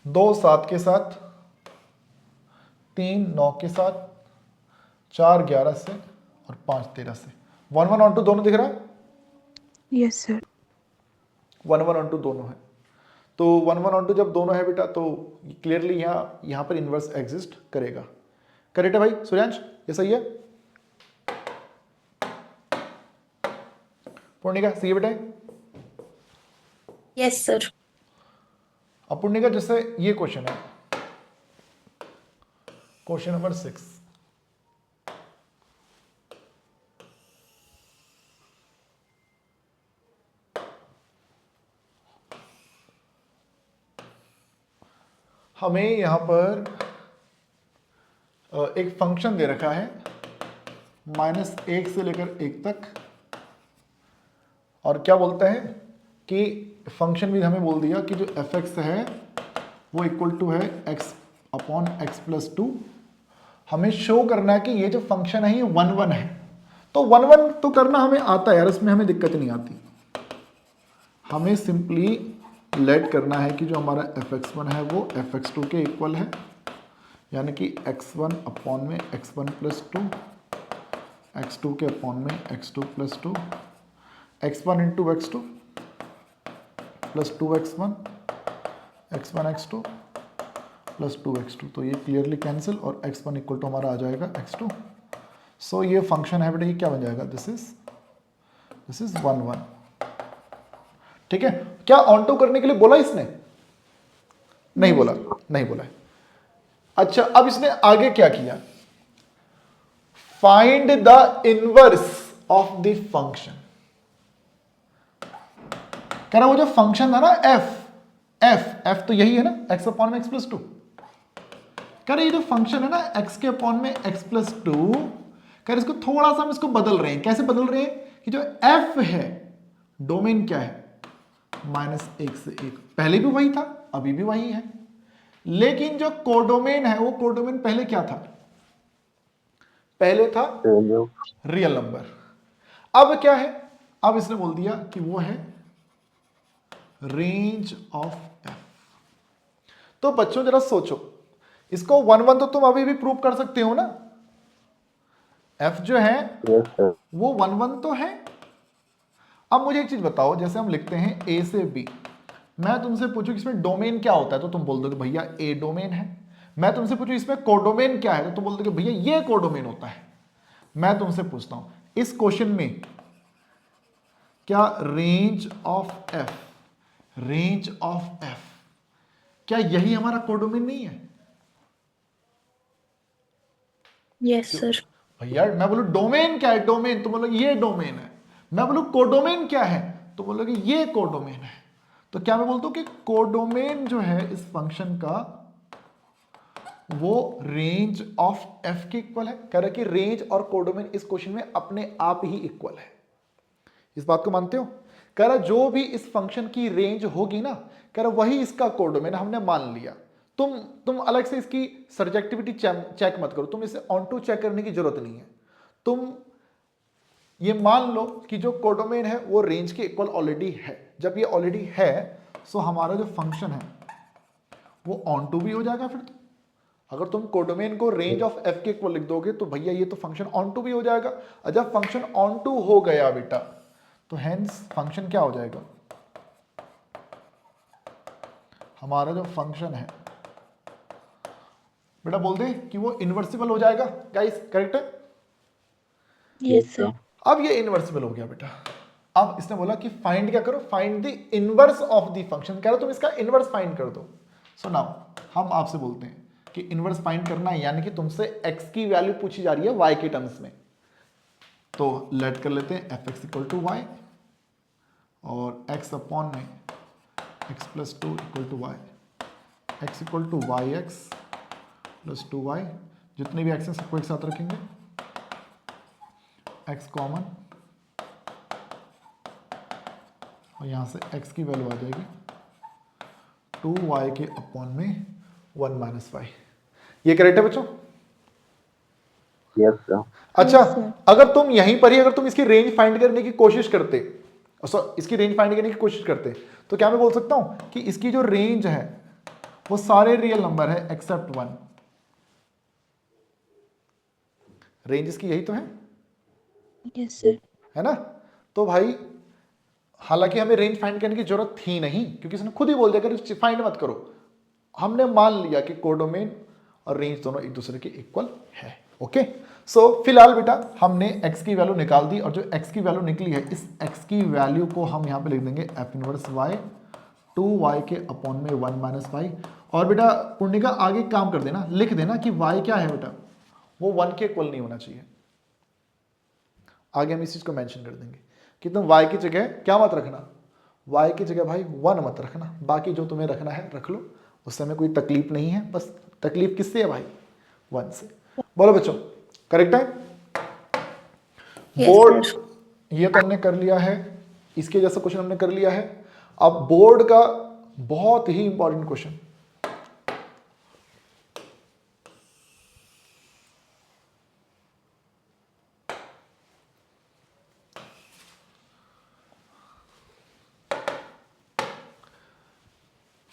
2 7 के साथ, 3 9 के साथ, 4 11 से और 5 13 से। 1 1 और 2 दोनों दिख रहा है? Yes sir. 1 1 और 2 दोनों है। तो 1 1 और 2 जब दोनों है बेटा, तो क्लियरली यहां पर इनवर्स एग्जिस्ट करेगा। करेक्ट है भाई सूर्यांश? ये सही है? पूर्णिका सही है बेटा? Yes sir. अब पूर्णिका जैसे ये क्वेश्चन है, क्वेश्चन नंबर 6, हमें यहां पर एक फंक्शन दे रखा है -1 से लेकर 1 तक, और क्या बोलता है कि फंक्शन भी हमें बोल दिया कि जो f(x) है वो इक्वल टू है x/(x+2). हमें शो करना है कि ये जो फंक्शन है ये 1 1 है। तो 1 1 तो करना हमें आता है यार, इसमें हमें दिक्कत नहीं आती। हमें सिंपली लेट करना है कि जो हमारा f(x1) है वो f(x2) के इक्वल है, यानी कि x1 अपॉन में x1+2, x2 के अपॉन में x2+2, x1 into x2 plus 2x1, x1 x2 plus 2x2। तो ये क्लियरली कैंसिल और x1 इक्वल टू हमारा आ जाएगा x2। सो ये फंक्शन है बेटा, ये क्या बन जाएगा, दिस इज 1 1। ठीक है? क्या ऑन टू करने के लिए बोला इसने? नहीं बोला, नहीं बोला है। अच्छा अब इसने आगे क्या किया, find the inverse of the function. कह रहा वो जो फंक्शन था ना f तो यही है ना, x अपॉन में x+2। कह रहे ये जो फंक्शन है ना x के अपॉन में x+2, कह रहे इसको थोड़ा सा हम इसको बदल रहे हैं। कैसे बदल रहे हैं कि जो f है डोमेन क्या है, -1 से 1। पहले भी वही था, अभी भी वही है, लेकिन जो कोडोमेन है वो कोडोमेन पहले क्या था, पहले था रियल नंबर। अब क्या है, अब इसने बोल दिया कि वो है रेंज ऑफ f। तो बच्चों जरा सोचो, इसको 1 1 तो तुम अभी भी प्रूव कर सकते हो ना, f जो है वो 1 1 तो है। अब मुझे एक चीज बताओ, जैसे हम लिखते हैं a से b, मैं तुमसे पूछूं इसमें डोमेन क्या होता है तो तुम बोल दोगे भैया a डोमेन है। मैं तुमसे पूछूं इसमें कोडोमेन क्या है तो तुम बोल दोगे भैया ये कोडोमेन होता है। मैं तुमसे पूछता हूं इस क्वेश्चन में क्या range of f, range of f, क्या यही हमारा कोडोमेन नहीं है? Yes sir. भैया मैं बोलूं डोमेन क्या है, डोमेन, तुम बोलोगे ये डोमेन है। मैं बोलूं कोडोमेन क्या है तो बोलोगे ये कोडोमेन है। तो क्या मैं बोलता हूं कि कोडोमेन जो है इस फंक्शन का वो रेंज ऑफ f के इक्वल है। कह रहा है कि रेंज और कोडोमेन इस क्वेश्चन में अपने आप ही इक्वल है। इस बात को मानते हो? कह रहा जो भी इस फंक्शन की रेंज होगी ना, कह रहा वही इसका कोडोमेन, हमने मान लिया। तुम अलग से इसकी सब्जेक्टिविटी चेक मत करो, तुम इसे ऑन टू चेक करने की जरूरत नहीं है। तुम ये मान लो कि जो कोडोमेन है वो रेंज के इक्वल ऑलरेडी है। जब ये ऑलरेडी है सो हमारा जो फंक्शन है वो ऑन टू भी हो जाएगा। फिर तो अगर तुम कोडोमेन को रेंज ऑफ एफ के इक्वल लिख दोगे तो भैया ये तो फंक्शन ऑन टू भी हो जाएगा। और जब फंक्शन ऑन टू हो गया बेटा तो हेंस फंक्शन क्या हो जाएगा, हमारा जो फंक्शन है बेटा बोल दे कि वो इन्वर्सिबल हो जाएगा। गाइस करेक्ट है? Yes, sir. अब ये इन्वर्सिबल हो गया बेटा। अब इसने बोला कि फाइंड क्या करो, find the inverse of the function. कह रहा तुम इसका इनवर्स फाइंड कर दो। सो नाउ हम आपसे बोलते हैं कि इनवर्स फाइंड करना है, यानी कि तुमसे x की वैल्यू पूछी जा रही है y के टर्म्स में। तो लेट कर लेते हैं fx इक्वल टू वाई और x अपॉन में x plus 2 equal to y, x equal to y x plus 2y। जितने भी x हैं सबको एक साथ रखेंगे, x कॉमन और यहां से x की वैल्यू आ जाएगी 2y के अपॉन में 1 माइनस वाई। ये करेक्ट है बच्चों? Yes sir. अच्छा Yes, sir. अगर तुम यहीं पर ही अगर तुम इसकी रेंज फाइंड करने की कोशिश करते, इसकी रेंज फाइंड करने की कोशिश करते तो क्या मैं बोल सकता हूं कि इसकी जो रेंज है वो सारे रियल नंबर है एक्सेप्ट 1। रेंज इसकी यही तो है, Yes, sir. है ना? तो भाई हालांकि हमें रेंज फाइंड करने की जरूरत थी नहीं, क्योंकि इसने खुद ही बोल दिया कि फाइंड मत करो। हमने मान लिया कि कोडोमेन और रेंज दोनों एक दूसरे के इक्वल है। ओके, सो फिलहाल बेटा हमने x की वैल्यू निकाल दी और जो x की वैल्यू निकली है इस x की वैल्यू को हम यहां पे लिख देंगे f इनवर्स y 2y के अपॉन में 1 माइनस वाई। और बेटा पुण्यिका आगे काम कर देना, लिख देना कि y क्या है बेटा, वो 1 के इक्वल नहीं होना चाहिए। आगे हम इस चीज को मेंशन कर देंगे कि तुम y की जगह क्या मत रखना, y की जगह भाई 1 मत रखना, बाकी जो तुम्हें रखना है रख लो, उससे हमें कोई तकलीफ नहीं है। बस तकलीफ किससे है भाई, 1 से। बोलो बच्चों करेक्ट है? Yes, board sir. ये तो हमने कर लिया है, इसके जैसा क्वेश्चन हमने कर लिया है। अब बोर्ड का बहुत ही इंपॉर्टेंट क्वेश्चन,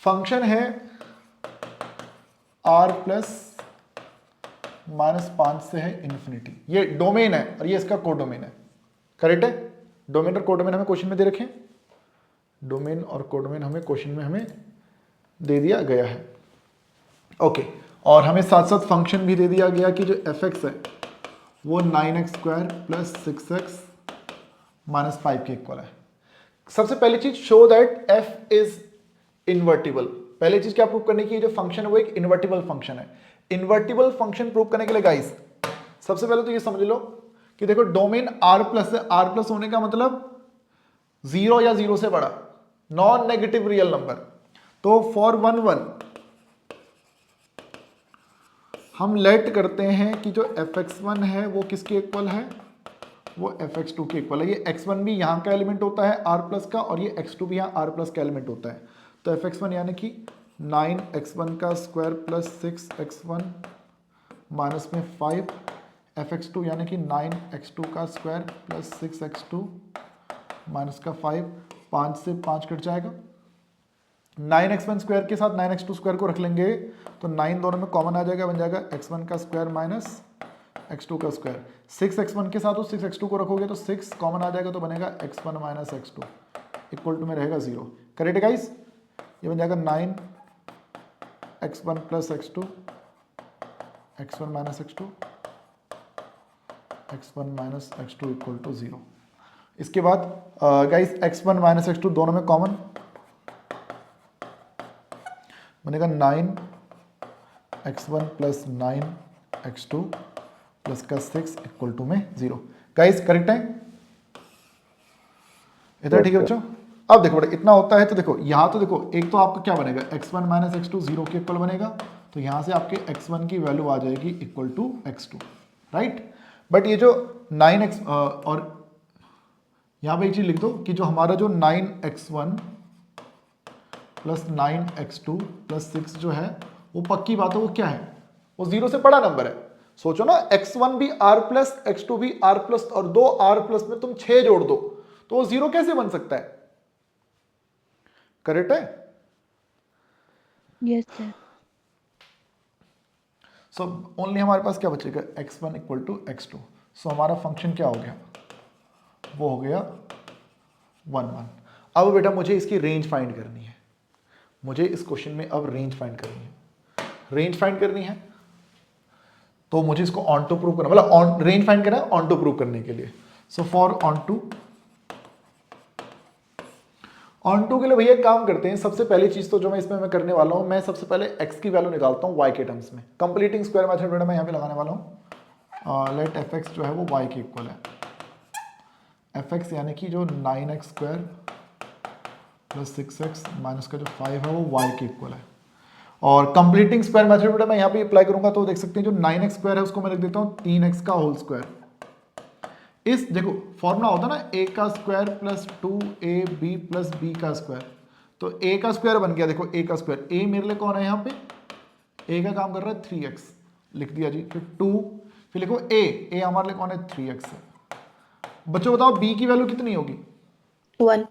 फंक्शन है r प्लस -5 से है इन्फिनिटी। ये डोमेन है और ये इसका कोडोमेन है। करेक्ट है? डोमेन और कोडोमेन हमें क्वेश्चन में दे रखे हैं, डोमेन और कोडोमेन हमें क्वेश्चन में हमें दे दिया गया है। ओके, और हमें साथ साथ फंक्शन भी दे दिया गया कि जो fx है वो 9x square plus 6x minus 5 के इक्वल है। सबसे पहली चीज show that f is invertible. पहली चीज क्या प्रूव करने की, जो फंक्शन है वो एक इन्वर्टिबल फंक्शन है। इन्वर्टिबल फंक्शन प्रूव करने के लिए गाइस सबसे पहले तो ये समझ लो कि देखो डोमेन r प्लस है, r प्लस होने का मतलब 0 या 0 से बड़ा, नॉन नेगेटिव रियल नंबर। तो फॉर 1 1 हम लेट करते हैं कि जो fx1 है वो किसके इक्वल है, वो fx2 के इक्वल है। ये x1 भी यहाँ का एलिमेंट होता है r प्लस का, और ये x2 भी यहाँ r प्लस का एलिमेंट होता है। तो fx1 यानी कि 9x1 का स्क्वायर प्लस 6x1 माइनस में 5, fx2 यानी कि 9x2 का स्क्वायर प्लस 6x2 माइनस का 5, 5 से 5 कट जाएगा। 9x1 स्क्वायर के साथ 9x2 स्क्वायर को रख लेंगे तो 9 दोनों में कॉमन आ जाएगा, बन जाएगा x1 का स्क्वायर माइनस x2 का स्क्वायर। 6x1 के साथ उस 6x2 को रखोगे तो 6 कॉमन आ जाएगा, तो बनेगा x1 minus x2 equal to में रहेगा 0। Correct guys? ये बन जाएगा 9x1 plus x2, x1 minus x2, x1 minus x2 equal to 0। इसके बाद गाइस x1 माइनस x2 दोनों में कॉमन बनेगा 9x1 प्लस 9x2 प्लस का 6 इक्वल टू में 0। गाइस करेक्ट है? इधर ठीक है बच्चों? अब देखो बेटा इतना होता है तो देखो यहाँ तो देखो एक तो आपका क्या बनेगा x1 माइनस x2 0 के इक्वल बनेगा, तो यहाँ से आपके x1 की वैल्यू आ जाएगी equal to x2, right. But ये जो 9x और यहाँ पे एक चीज लिख दो कि जो हमारा जो 9x1 प्लस 9x2 प्लस 6 जो है वो पक्की बात है, वो क्या है, वो 0 से बड़ा नंबर है। सोचो ना, x1 भी r प्लस, x2 भी r प्लस, और 2r प्लस में तुम 6 जोड़ दो तो वो 0 कैसे बन सकता है? करेक्ट है? Yes sir. सो ओनली हमारे पास क्या बचेगा, x1 इक्वल टू x2। सो हमारा फंक्शन क्या हो गया, वो हो गया 1 1। अब बेटा मुझे इसकी रेंज फाइंड करनी है, मुझे इस क्वेश्चन में अब रेंज फाइंड करनी है। रेंज फाइंड करनी है तो मुझे इसको ऑन टू प्रूव करना, मतलब ऑन रेंज फाइंड करना है ऑन टू प्रूव करने के लिए। सो फॉर ऑन टू के लिए भैया एक काम करते हैं, सबसे पहली चीज तो जो मैं इसमें करने वाला हूं, मैं सबसे पहले x की वैल्यू निकालता हूं y के टर्म्स में। कंप्लीटिंग स्क्वायर मेथड बेटा मैं यहां पे लगाने वाला हूं। लेट fx जो है वो y के इक्वल है, fx यानी कि जो 9x square plus 6x minus का जो 5 है वो y के इक्वल है। और कंप्लीटिंग स्क्वायर मेथड बेटा मैं यहाँ पे अप्लाई करूंगा तो देख सकते हैं जो 9x स्क्वायर है उसको मैं लिख देता हूँ 3x का होल स्क्वायर। इस देखो फॉर्मूला होता है ना, a का square plus 2ab plus b का स्क्वायर, तो a का स्क्वायर बन गया, देखो a का स्क्वायर, a मेरे लिए कौन है यहाँ पे, a का काम कर रहा है 3x, लिख दिया जी। फिर 2, फिर लिखो a हमारे लिए कौन है 3x है। बच्चों बताओ b की वैल्यू कितनी होगी, 1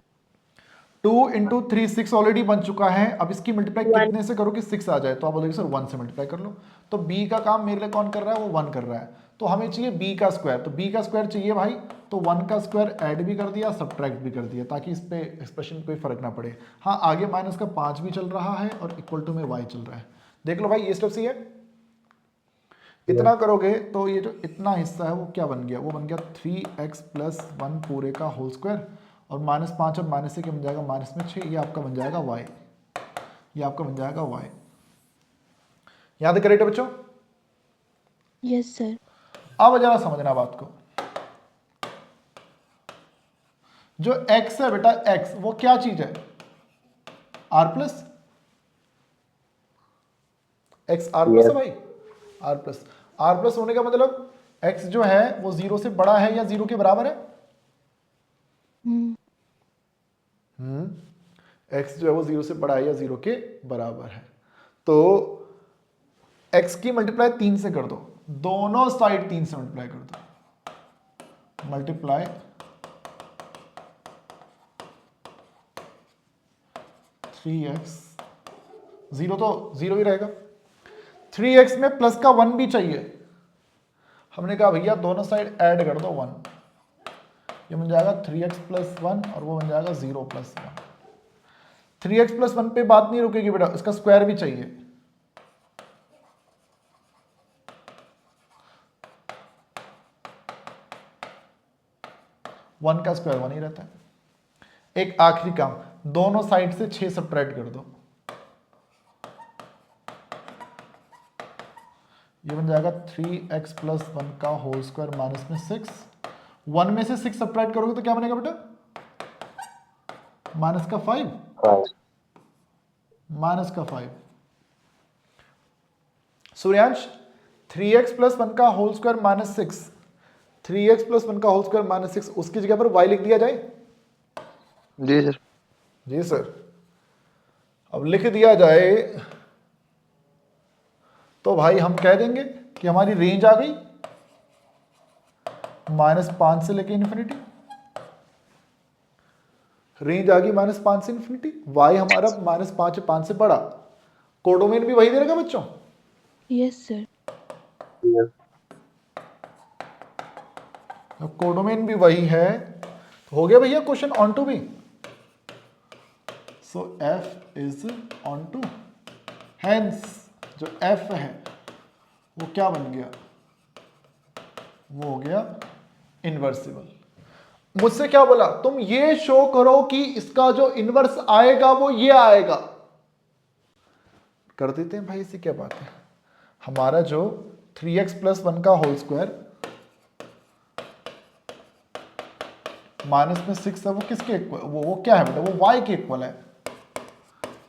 2 इंटू 3 6 ऑलरेडी बन चुका है। अब इसकी मल्टीप्लाई 1 कितने से करो कि 6 आ जाए, तो आप बोलोगे सर 1 से मल्टीप्लाई कर लो। तो b का काम मेरे लिए कौन कर रहा है, वो 1 कर रहा है, तो हमें चाहिए b का स्क्वायर, तो b का स्क्वायर चाहिए भाई, तो 1 का स्क्वायर ऐड भी कर दिया, सब्ट्रैक्ट भी कर दिया, ताकि इस पे एक्सप्रेशन कोई फर्क ना पड़े। हाँ आगे माइनस का 5 भी चल रहा है और इक्वल टू में y चल रहा है। देख लो भाई ये स्टेप सही है। इतना करोगे तो ये जो इतना हिस्सा है वो क्या बन गया, वो बन गया 3x प्लस 1 पूरे का होल स्क्वायर, और -5 और -1 बन जाएगा माइनस में 6, ये आपका बन जाएगा y, ये आपका बन जाएगा y। याद है करेक्ट है बच्चों? Yes sir. अब जरा समझना बात को, जो x है बेटा x वो क्या चीज है, r plus, x r plus है भाई, r प्लस। r प्लस होने का मतलब x जो है वो 0 से बड़ा है या 0 के बराबर है, x जो है वो 0 से बड़ा है या 0 के बराबर है। तो x की मल्टीप्लाई 3 से कर दो, दोनों साइड 3 से मल्टीप्लाई कर दो, मल्टीप्लाई 3x, 0 तो 0 ही रहेगा, 3x में प्लस का 1 भी चाहिए, हमने कहा भैया दोनों साइड ऐड कर दो 1, ये बन जाएगा 3x प्लस 1 और वो बन जाएगा 0 प्लस 1। 3x प्लस 1 पे बात नहीं रुकेगी बेटा, इसका स्क्वायर भी चाहिए, वन का स्क्वायर 1 ही रहता है। एक आखिरी काम, दोनों साइड से 6 सब्ट्रैक्ट कर दो, ये बन जाएगा 3x प्लस 1 का होल स्क्वायर माइनस में 6, 1 में से 6 सब्ट्रैक्ट करोगे तो क्या बनेगा बेटा, माइनस का 5, माइनस का 5। सूर्यांश 3x प्लस 1 का whole square minus 6, 3x plus 1 का होल स्क्वायर माइनस 6, उसकी जगह पर y लिख दिया जाए। जी सर। जी सर। अब लिख दिया जाए तो भाई हम कह देंगे कि हमारी रेंज आ गई -5 से लेके इन्फिनिटी, रेंज आ गई -5 से इन्फिनिटी, y हमारा -5 से बड़ा, कोडोमेन भी वही दे रहेगा बच्चों। Yes sir. कोडोमेन भी वही है, तो हो गया भैया क्वेश्चन ऑन टू भी। So f is onto, hence जो f है वो क्या बन गया, वो हो गया इनवर्सिबल। मुझसे क्या बोला, तुम ये शो करो कि इसका जो इनवर्स आएगा वो ये आएगा, कर देते हैं भाई, इससे क्या बात है। हमारा जो 3x प्लस 1 का होल स्क्वायर माइनस में 6 है वो किसके इक्वल, वो क्या है बेटा, वो y के इक्वल है।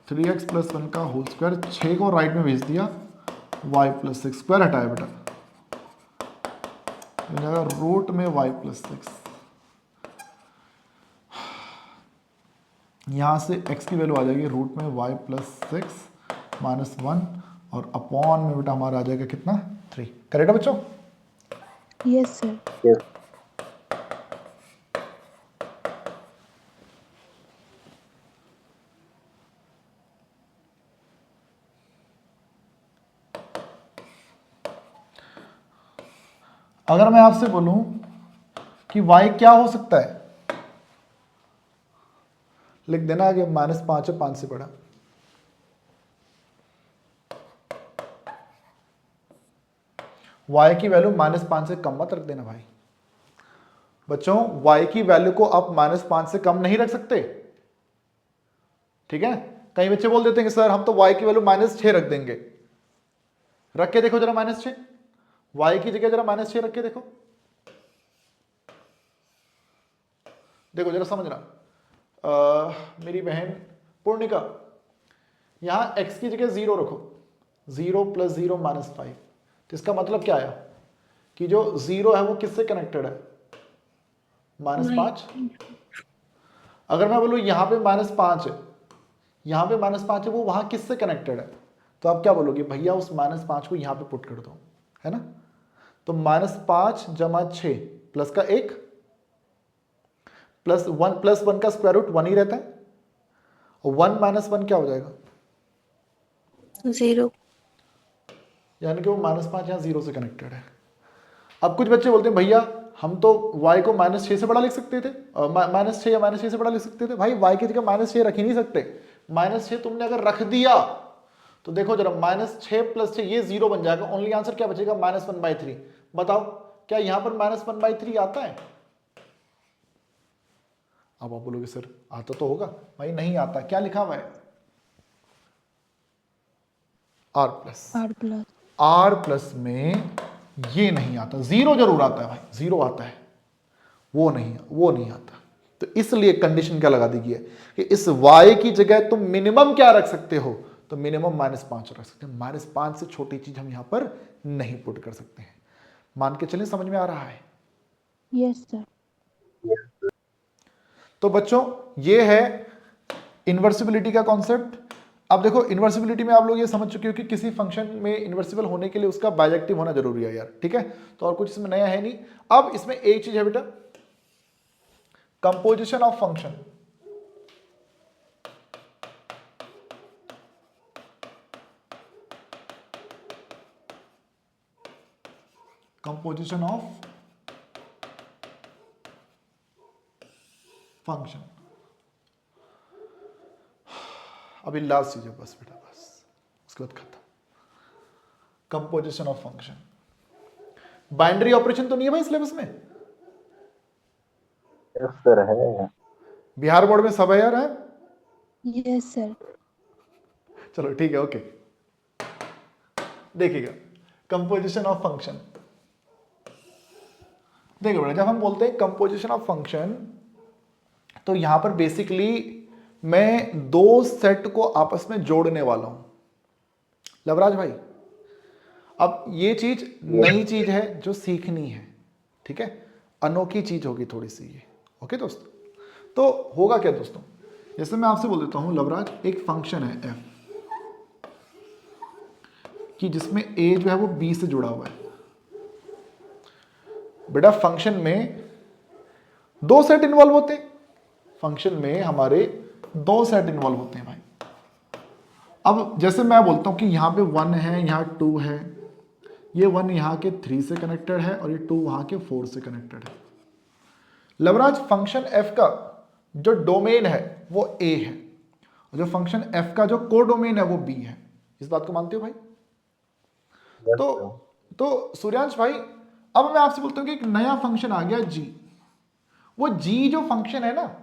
3x प्लस 1 का होल स्क्वायर, 6 को राइट में भेज दिया, y प्लस 6 स्क्वायर हटाया बेटा, रूट में y प्लस 6, यहां से x की वैल्यू आ जाएगी रूट में y प्लस 6 माइनस 1, और अपॉन में बेटा हमारा आ जाएगा कितना 3। करेक्ट है बच्चों? Yes sir. यस अगर मैं आपसे बोलूं कि y क्या हो सकता है, लिख देना आगे -5 है 5 से बड़ा। y की वैल्यू -5 से कम मत रख देना भाई। बच्चों y की वैल्यू को आप -5 से कम नहीं रख सकते, ठीक है? कई बच्चे बोल देते हैं कि सर हम तो y की वैल्यू -6 रख देंगे। रख के देखो जरा -6, y की जगह जरा -6 रख के देखो। देखो जरा समझना, मेरी बहन पूर्णिका, यहां x की जगह 0 रखो, 0 + 0 -5। तो इसका मतलब क्या आया कि जो 0 है वो किससे कनेक्टेड है? -5। अगर मैं बोलूं यहां पे -5 है, यहां पे -5 है, वो वहां किससे कनेक्टेड है? तो आप क्या बोलोगे? भैया उस -5 को यहां पे पुट कर दो, है ना? तो -5 + 6 प्लस का 1 + 1 का स्क्वायर रूट 1 ही रहता है, और 1 - 1 क्या हो जाएगा? 0। यानी कि वो -5 यहाँ 0 से कनेक्टेड है। अब कुछ बच्चे बोलते हैं भैया हम तो y को -6 से बड़ा लिख सकते थे, -6 या -6 से बड़ा लिख सकते थे। भाई y की जगह -6 रख ही नहीं सकते। -6 तुमने अगर रख दिया तो देखो जरा, -6 + 6 ये 0 बन जाएगा। ओनली आंसर क्या बचेगा? -1/3। बताओ क्या यहां पर -1/3 आता है? अब आप बोलोगे सर आता तो होगा। भाई नहीं आता। क्या लिखा हुआ है? r+। r+ में ये नहीं आता, 0 जरूर आता है भाई, 0 आता है, वो नहीं आता। तो इसलिए कंडीशन क्या लगा दी गई है कि इस y की जगह तुम मिनिमम क्या रख सकते हो? तो मिनिमम -5 रख सकते हैं। -5 से छोटी चीज हम यहां पर नहीं पुट कर सकते हैं। मान के चलिए, समझ में आ रहा है? Yes sir. तो बच्चों ये है इन्वर्सिबिलिटी का कॉन्सेप्ट। अब देखो इन्वर्सिबिलिटी में आप लोग ये समझ चुके हो कि किसी फंक्शन में इन्वर्सिबल होने के लिए उसका बाइजेक्टिव होना जरूरी है यार, ठीक है? तो और कुछ इसमें नया है नहीं। अब इसमें एक चीज है बेटा, composition of function. Composition of function. अभी लास्ट चीज है बस बेटा, बस उसके बाद खत्म। Composition of function. Binary operation तो नहीं है भाई सिलेबस में? यस सर है। बिहार बोर्ड में सब है यार, है? Yes sir. चलो ठीक है, ओके। देखिएगा कंपोजिशन ऑफ फंक्शन। देखो बेटा, जब हम बोलते हैं कंपोजिशन ऑफ फंक्शन, तो यहां पर बेसिकली मैं दो सेट को आपस में जोड़ने वाला हूं लवराज भाई। अब ये चीज नई चीज है जो सीखनी है, ठीक है? अनोखी चीज होगी थोड़ी सी ये, ओके दोस्तों? तो होगा क्या दोस्तों, जैसे मैं आपसे बोल देता हूं लवराज, एक फंक्शन है f कि जिसमें a जो है वो b से जुड़ा हुआ है। बेटा फंक्शन में दो सेट इन्वॉल्व होते हैं, फंक्शन में हमारे दो सेट इन्वॉल्व होते हैं भाई। अब जैसे मैं बोलता हूं कि यहां पे 1 है, यहां 2 है, ये 1 यहां के 3 से कनेक्टेड है और ये 2 वहां के 4 से कनेक्टेड है। लवराज फंक्शन f का जो डोमेन है वो a है, और जो फंक्शन f का जो कोडोमेन है वो b है। इस बात को मानते हो भाई? तो सूर्यांश भाई, अब मैं आपसे बोलता हूं कि एक नया फंक्शन आ गया g। वो g जो फंक्शन है ना,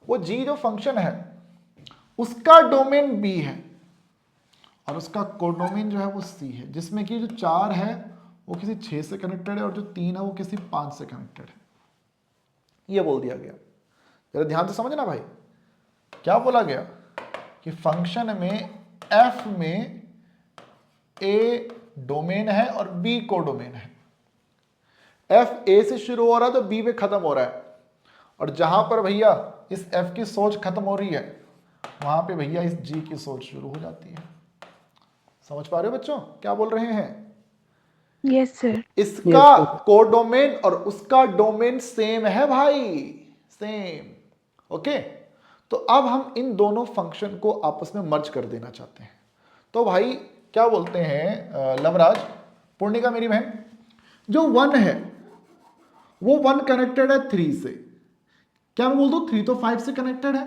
वो g जो फंक्शन है उसका डोमेन b है और उसका कोडोमेन जो है वो c है, जिसमें कि जो 4 है वो किसी 6 से कनेक्टेड है और जो 3 है वो किसी 5 से कनेक्टेड है। ये बोल दिया गया। जरा ध्यान से समझना भाई, क्या बोला गया कि फंक्शन में f में a डोमेन है और b कोडोमेन है। f a से शुरू हो रहा है तो b पे खत्म हो रहा है, और जहां पर भैया इस f की सोच खत्म हो रही है वहां पे भैया इस g की सोच शुरू हो जाती है। समझ पा रहे हो बच्चों क्या बोल रहे हैं? Yes sir. इसका कोडोमेन और उसका डोमेन सेम है भाई, सेम। ओके, तो अब हम इन दोनों फंक्शन को आपस में मर्ज कर देना चाहते हैं। तो भाई क्या बोलते हैं लवराज, पूर्णिका मेरी बहन, जो 1 है वो 1 कनेक्टेड है 3 से। क्या मैं बोल दूं 3 तो 5 से कनेक्टेड है,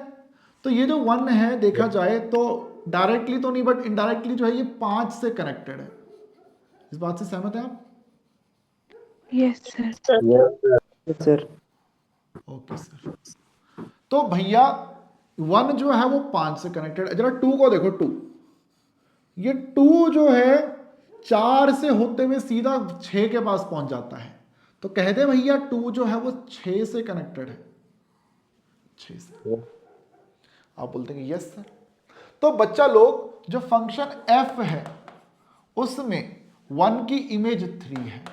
तो ये जो 1 है देखा जाए तो डायरेक्टली तो नहीं बट इनडायरेक्टली जो है ये 5 से कनेक्टेड है। इस बात से सहमत है आप? Yes sir. Yes sir. Okay sir. तो भैया 1 जो है वो 5 से कनेक्टेड है। जरा 2 को देखो, 2, ये 2 जो है 4 से होते हुए सीधा 6 के पास पहुंच जाता है। तो कह दे भैया 2 जो है वो 6 से कनेक्टेड है, 6 से। आप बोलते हैं यस सर। तो बच्चा लोग जो फंक्शन f है उसमें 1 की इमेज 3 है,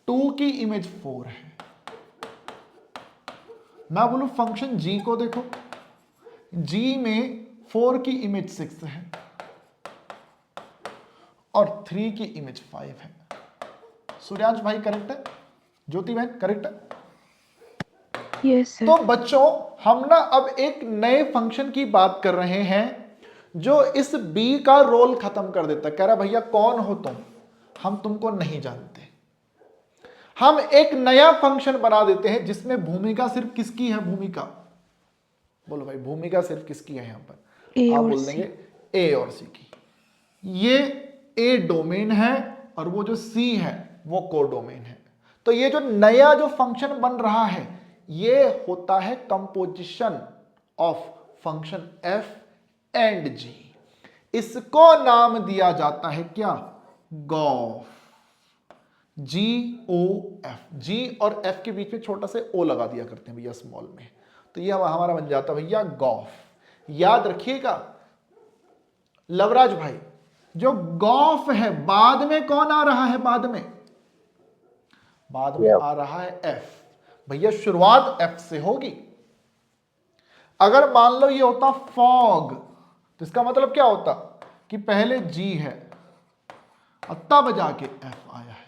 2 की इमेज 4 है। मैं बोलूं फंक्शन g को देखो, g में 4 की इमेज 6 है और 3 की इमेज 5 है। सूर्यांश भाई करेक्ट है? ज्योति बहन करेक्ट है? Yes sir. तो बच्चों हम ना अब एक नए फंक्शन की बात कर रहे हैं जो इस b का रोल खत्म कर देता है। कह रहा भैया कौन हो तुम, हम तुमको नहीं जानते। हम एक नया फंक्शन बना देते हैं जिसमें भूमिका सिर्फ किसकी है? भूमिका बोलो भाई, भूमिका सिर्फ किसकी है? यहां पर A आप और बोल C। देंगे ए और सी की। ये ए डोमेन है और वो जो सी है वो कोडोमेन है। तो ये जो नया जो फंक्शन बन रहा है ये होता है composition of function f and g. इसको नाम दिया जाता है क्या? गॉफ। जी ओ एफ। जी और एफ के बीच में छोटा सा ओ लगा दिया करते हैं भैया स्मॉल में, तो ये हमारा बन जाता है भैया गॉफ। याद रखिएगा लवराज भाई, जो गॉफ है बाद में कौन आ रहा है? बाद में आ रहा है एफ। भैया शुरुआत एफ से होगी। अगर मान लो ये होता फॉग तो इसका मतलब क्या होता कि पहले जी है और तब जाके एफ आया है।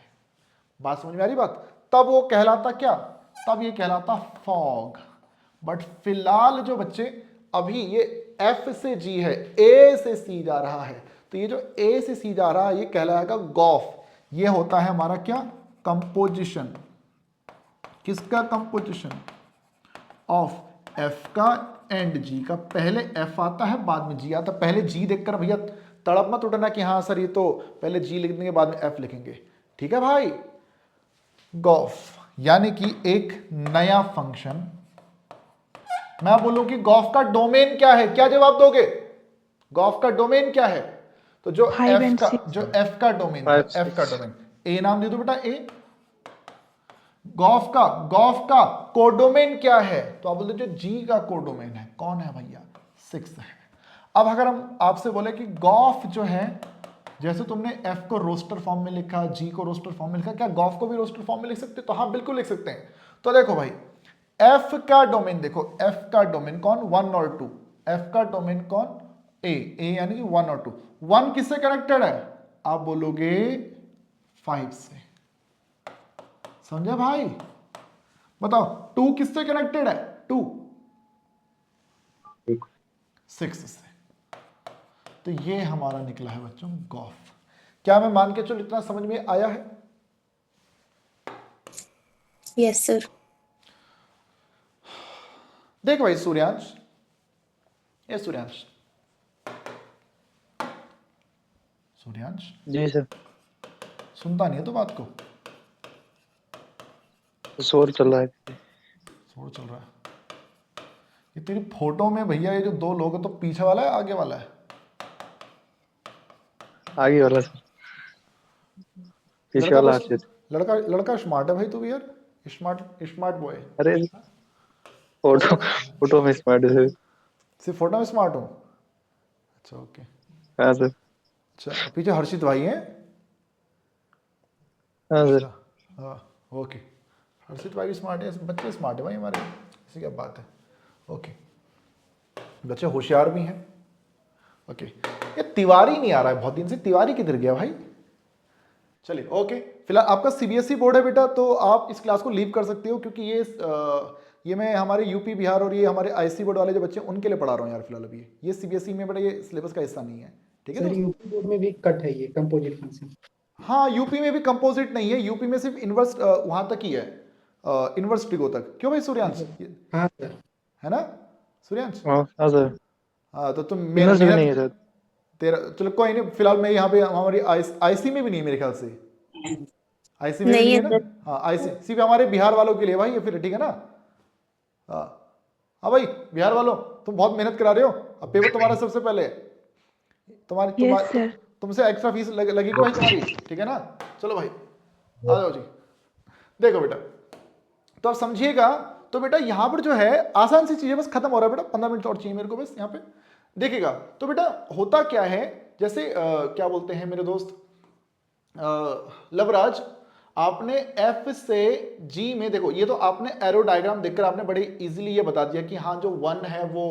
बात समझ में आ रही बात? तब वो कहलाता क्या? तब ये कहलाता फॉग। बट फिलहाल जो बच्चे अभी ये एफ से जी है, ए से सी जा रहा है, तो ये जो ए से सी जा रहा है ये कहलाएगा गॉफ। ये होता है हमारा क्या? कंपोजिशन। किसका कंपोजिशन? ऑफ एफ का एंड जी का। पहले एफ आता है बाद में जी आता है। पहले जी देखकर भैया तड़प मत उठना कि हाँ सर ये तो पहले जी लिख देंगे बाद में एफ लिखेंगे, ठीक है भाई? गॉफ यानी कि एक नया फंक्शन। मैं बोलूं कि गॉफ का डोमेन क्या है, क्या जवाब दोगे? गॉफ का डोमेन क्या है? तो जो 5 एफ and का 6। एफ का डोमेन था, 5, एफ का 6। डोमेन ए नाम दे दो बेटा, ए। गॉफ का कोडोमेन क्या है? तो आप बोलते जो जी का कोडोमेन है कौन है भैया? 6 है। अब अगर हम आपसे बोले कि गॉफ जो है, जैसे तुमने एफ को रोस्टर फॉर्म में लिखा, जी को रोस्टर फॉर्म में लिखा, क्या गॉफ को भी रोस्टर फॉर्म में लिख सकते? तो हाँ बिल्कुल लिख सकते हैं। तो देखो भाई एफ का डोमेन देखो, एफ का डोमेन कौन? 1 और 2। एफ का डोमेन कौन? ए यानी कि 1 और 2। 1 किससे कनेक्टेड है? आप बोलोगे 5 से। समझे भाई? बताओ 2 किससे कनेक्टेड है? 2 6 से। तो ये हमारा निकला है बच्चों गॉफ। क्या मैं मान के चलो इतना समझ में आया है? Yes sir. देख भाई सूर्यांश, ये सूर्यांश जी सर। सुनता नहीं है तो बात को? शोर चल रहा है। शोर चल रहा है। ये तेरी फोटो में भैया ये जो 2 लोग हैं तो पीछे वाला है आगे वाला है? आगे वाला सर, पीछे वाला आगे। लड़का स्मार्ट है भाई तू भी यार, स्मार्ट बॉय। अरे फोटो में स्मार्ट है सर। सिर्फ फोटो में स्मार्ट हो? अच्छा ओके। हाँ सर। अच्छा पीछे हर्षित भाई हैं? हाँ सर। अच्छा हाँ ओके। हर्षित भाई भी स्मार्ट है, बच्चे स्मार्ट है भाई हमारे, ऐसी क्या बात है। ओके, बच्चे होशियार भी हैं। ओके ये तिवारी नहीं आ रहा है बहुत दिन से, तिवारी किधर गया भाई? चलिए ओके, फिलहाल आपका सीबीएसई बोर्ड है बेटा, तो आप इस क्लास को लीव कर सकते हो, क्योंकि ये मैं हमारे यूपी बिहार और ये हमारे आईसी बोर्ड वाले जो बच्चे हैं उनके लिए पढ़ा रहा हूँ यार फिलहाल अभी। ये सीबीएसई में बेटा ये सिलेबस का हिस्सा नहीं है, ठीक है सर दोस्त? यूपी बोर्ड में भी कट है ये कंपोजिट फंक्शन। हाँ यूपी में भी कंपोजिट नहीं है, यूपी में सिर्फ इनवर्स वहां तक ही है, इनवर्स ट्रिगो तक। क्यों भाई सूर्यांश? हाँ सर। है ना सूर्यांश? हाँ सर, हाँ तो तुम इनवर्स भी नहीं है सर। तेरा चलो कोई नहीं, फिलहाल मैं यहाँ पे हमारी आईसी में भी नहीं है मेरे ख्याल से, आईसी में भी नहीं नहीं है है ना? सर। हाँ आईसी सिर्फ हमारे बिहार वालों के लिए भाई ये, फिर ठीक है ना? हाँ हाँ भाई बिहार वालों, तुम बहुत मेहनत करा रहे हो, अब पेपर तुम्हारा सबसे पहले है। तुम्हारी यस सर। तुमसे एक्स्ट्रा फीस लगेगी भाई तुम्हारी, ठीक है ना? चलो भाई आ जाओ जी। देखो बेटा, तो आप समझिएगा, तो बेटा यहाँ पर जो है आसान सी चीजें, बस खत्म हो रहा है बेटा, 15 मिनट और चाहिए मेरे को बस यहाँ पे। देखिएगा तो बेटा होता क्या है, जैसे क्या बोलते हैं मेरे दोस्त लवराज, आपने F से G में देखो, ये तो आपने एरो डायग्राम देखकर आपने बड़े इजीली ये बता दिया कि हाँ जो 1 है वो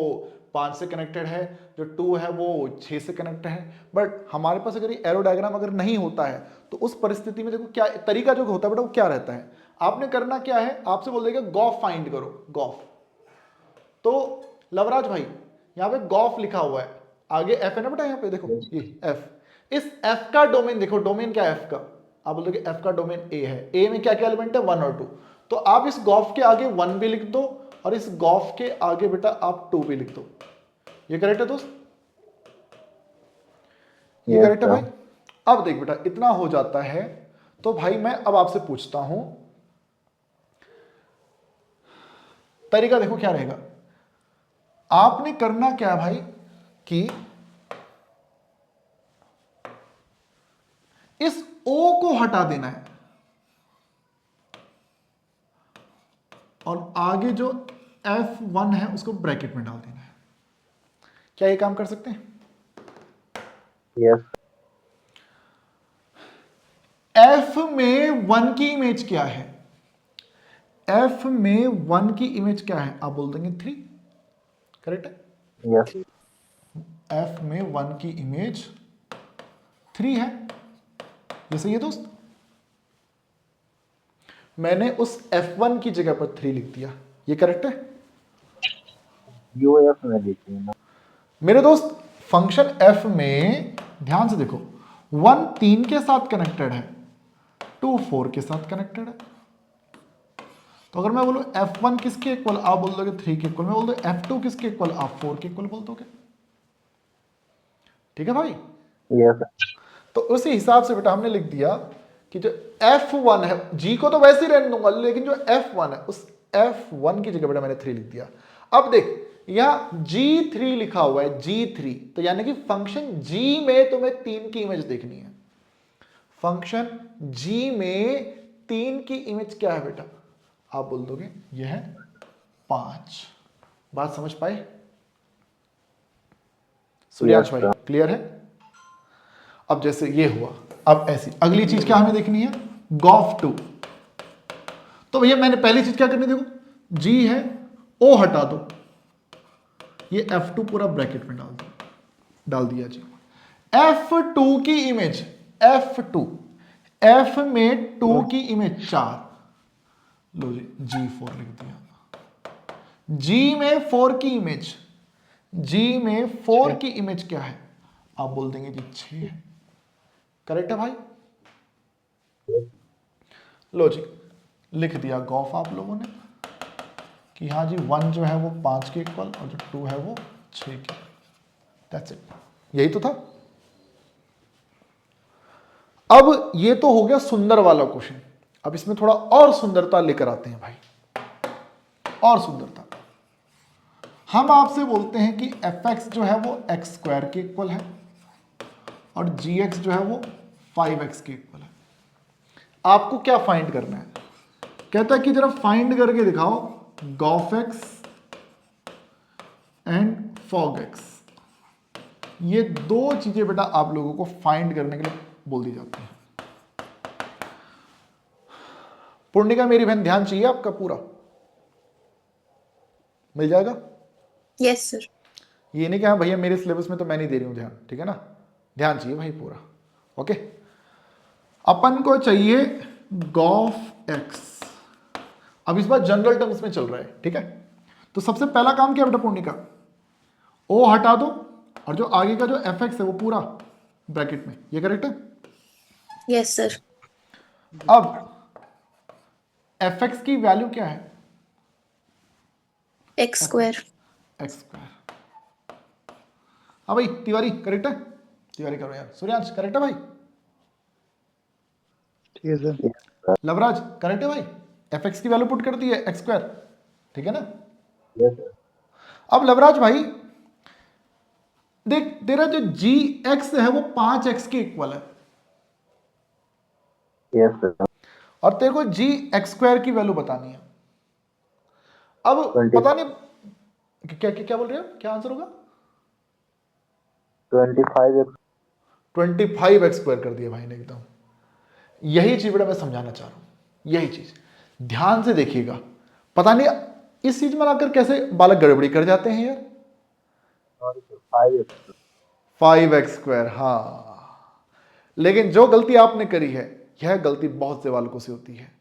5 से कनेक्टेड है, जो 2 है वो 6 से कनेक्टेड है। बट हमारे पास अगर ये एरो डायग्राम अगर नहीं होता है तो उस परिस्थिति में देखो क्या तरीका जो होता है बेटा वो क्या रहता है, आपने करना क्या है, आपसे बोल देगा गॉफ फाइंड करो, गॉफ। तो लवराज भाई यहाँ पे गॉफ लिखा हुआ है, आगे F है ना बेटा, यहाँ पे देखो ये F, इस F का डोमेन देखो, डोमेन क्या है F का, आप बोलोगे F का डोमेन A है, A में क्या क्या एलिमेंट है 1 और 2, तो आप इस गॉफ के आगे 1 भी लिख दो और इस गॉफ के आगे बेटा आप 2 भी लिख दो। ये करेक्ट है दोस्त? ये करेक्ट है भाई? अब देख बेटा इतना हो जाता है, तो भाई मैं अब आपसे पूछता हूं, तरीका देखो क्या रहेगा। आपने करना क्या है भाई कि इस O को हटा देना है और आगे जो F1 है उसको ब्रैकेट में डाल देना है। क्या ये काम कर सकते हैं? यस F में 1 की इमेज क्या है? F में 1 की इमेज क्या है? आप बोल देंगे 3, करेक्ट है? यस F में 1 की इमेज 3 है, ये सही है दोस्त? मैंने उस F1 की जगह पर 3 लिख दिया, ये करेक्ट है? यूएफ में देखिए ना मेरे दोस्त फंक्शन f में ध्यान से देखो, 1 3 के साथ कनेक्टेड है, 2 4 के साथ कनेक्टेड है। तो अगर मैं बोलूं f1 किसके इक्वल, आप बोल दोगे 3 के इक्वल, मैं बोल दो f2 किसके इक्वल, आप 4 के इक्वल बोल दोगे, ठीक है भाई? यस तो उसी हिसाब से बेटा हमने लिख दिया कि जो f1 है, g को तो वैसे ही रहने दूंगा, लेकिन जो f1 है उस f1 की जगह बेटा मैंने 3 लिख दिया। अब देख यहां g3 लिखा हुआ है, g3, तो यानी कि फंक्शन g में तुम्हें 3 की इमेज देखनी है। फंक्शन g में 3 की इमेज क्या है बेटा? आप बोल दोगे यह है 5। बात समझ पाए सूर्यांश भाई? क्लियर है? अब जैसे ये हुआ, अब ऐसी अगली चीज क्या हमें देखनी है, गॉफ 2। तो भैया मैंने पहली चीज क्या करनी, देखो g है, o हटा दो, ये f2 पूरा ब्रैकेट में डाल दिया जी। f2 की इमेज, f2, f में 2 की इमेज 4, लो जी g4 लिख दिया। g में 4 की इमेज, g में 4 की इमेज क्या है? आप बोल देंगे जी 6 है, करेक्ट है भाई? लो जी लिख दिया गॉफ आप लोगों ने कि हाँ जी 1 जो है वो 5 के इक्वल और जो 2 है वो 6 के, दैट्स इट, यही तो था। अब ये तो हो गया सुंदर वाला क्वेश्चन, अब इसमें थोड़ा और सुंदरता लेकर आते हैं भाई, और सुंदरता। हम आपसे बोलते हैं कि fx जो है वो x² के इक्वल है और gx जो है वो 5x के इक्वल है। आपको क्या फाइंड करना है? कहता है कि जरा फाइंड करके दिखाओ gof x and fog x। ये दो चीजें बेटा आप लोगों को फाइंड करने के लिए बोल दी जाती है। पूर्णिका मेरी बहन ध्यान चाहिए आपका पूरा, मिल जाएगा? Yes sir. ये नहीं कि हाँ भैया मेरे सिलेबस में तो मैं नहीं दे रही हूं ध्यान, ठीक है ना? ध्यान चाहिए भाई पूरा। ओके, अपन को चाहिए गॉफ एक्स। अब इस बार जनरल टर्म्स में चल रहा है, ठीक है। तो सबसे पहला काम क्या बेटा पूर्णिका, ओ हटा दो और जो आगे का जो एफ एक्स है वो पूरा ब्रैकेट में, ये करेक्ट है। Yes sir. अब एफ एक्स की वैल्यू क्या है, एक्स स्क्वायर। X square. हाँ भाई तिवारी करेक्ट है, तिवारी करो यार। सूर्यांश करेक्ट है भाई, ठीक है सर। लवराज करेक्ट है भाई, एफ एक्स की वैल्यू पुट कर दी है एक्स स्क्वायर, ठीक है ना। Yes sir. अब लवराज भाई देख, तेरा जो जी एक्स है वो 5x के इक्वल है, यस सर। और तेरे को जी एक्स स्क्वायर की वैल्यू बतानी है। अब 20 पता नहीं क्या क्या क्या बोल रहे हो, क्या आंसर होगा। 25x 25x स्क्वायर कर दिया भाई ने एकदम। यही चीज बेटा मैं समझाना चाह रहा हूं, यही चीज ध्यान से देखिएगा। पता नहीं इस चीज में आकर कैसे बालक गड़बड़ी कर जाते हैं यार। 5x 5x स्क्वायर, हाँ, लेकिन जो गलती आपने करी है यह गलती बहुत से बालकों से होती है,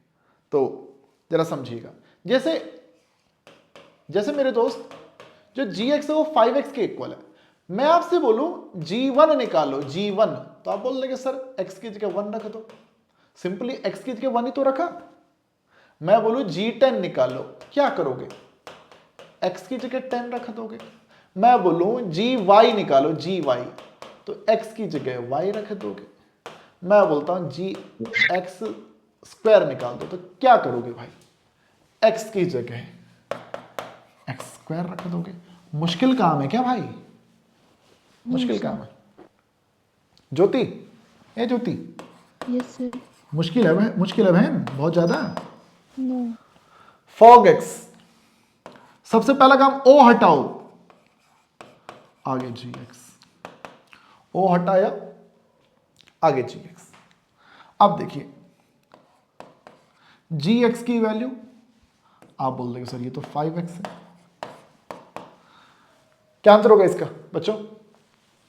तो जरा समझिएगा। जैसे जैसे मेरे दोस्त जो gx है वो 5x के इक्वल है, मैं आपसे बोलूं g1 निकालो, g1, तो आप बोल देंगे सर x की जगह 1 रख दो। सिंपली x की जगह 1 ही तो रखा। मैं बोलूं g10 निकालो, क्या करोगे, x की जगह 10 रख दोगे। मैं बोलूं gy निकालो, gy, तो x की जगह y रख दोगे। मैं बोलता हूं gx स्क्वायर निकाल दो, तो क्या करोगे भाई, x की जगह x स्क्वायर रख दोगे। मुश्किल काम है क्या भाई, मुश्किल काम है। ज्योति, ए ज्योति, यस सर। मुश्किल है बहन बहुत ज्यादा। नो। फॉग एक्स, सबसे पहला काम ओ हटाओ, आगे जी एक्स, ओ हटाया आगे जी एक्स। अब देखिए जी एक्स की वैल्यू आप बोल देंगे सर ये तो 5x है। क्या आंसर होगा इसका बच्चों,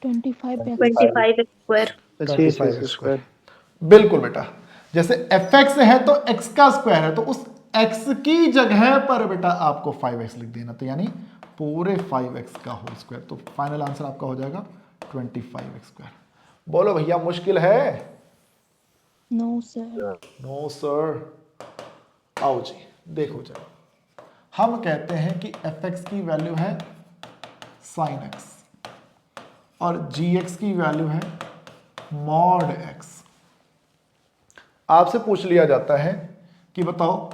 25x। 25x square. 25x square. बिल्कुल बेटा, जैसे fx है तो x का स्क्वायर है, तो उस x की जगह पर बेटा आपको 5x लिख देना, तो यानी पूरे 5x का होल स्क्वायर। तो फाइनल आंसर आपका हो जाएगा 25x स्क्वायर। बोलो भैया मुश्किल है। No sir. No sir. आओ जी देखो जरा, हम कहते हैं कि fx की वैल्यू है sin x और gx की वैल्यू है mod x। आपसे पूछ लिया जाता है कि बताओ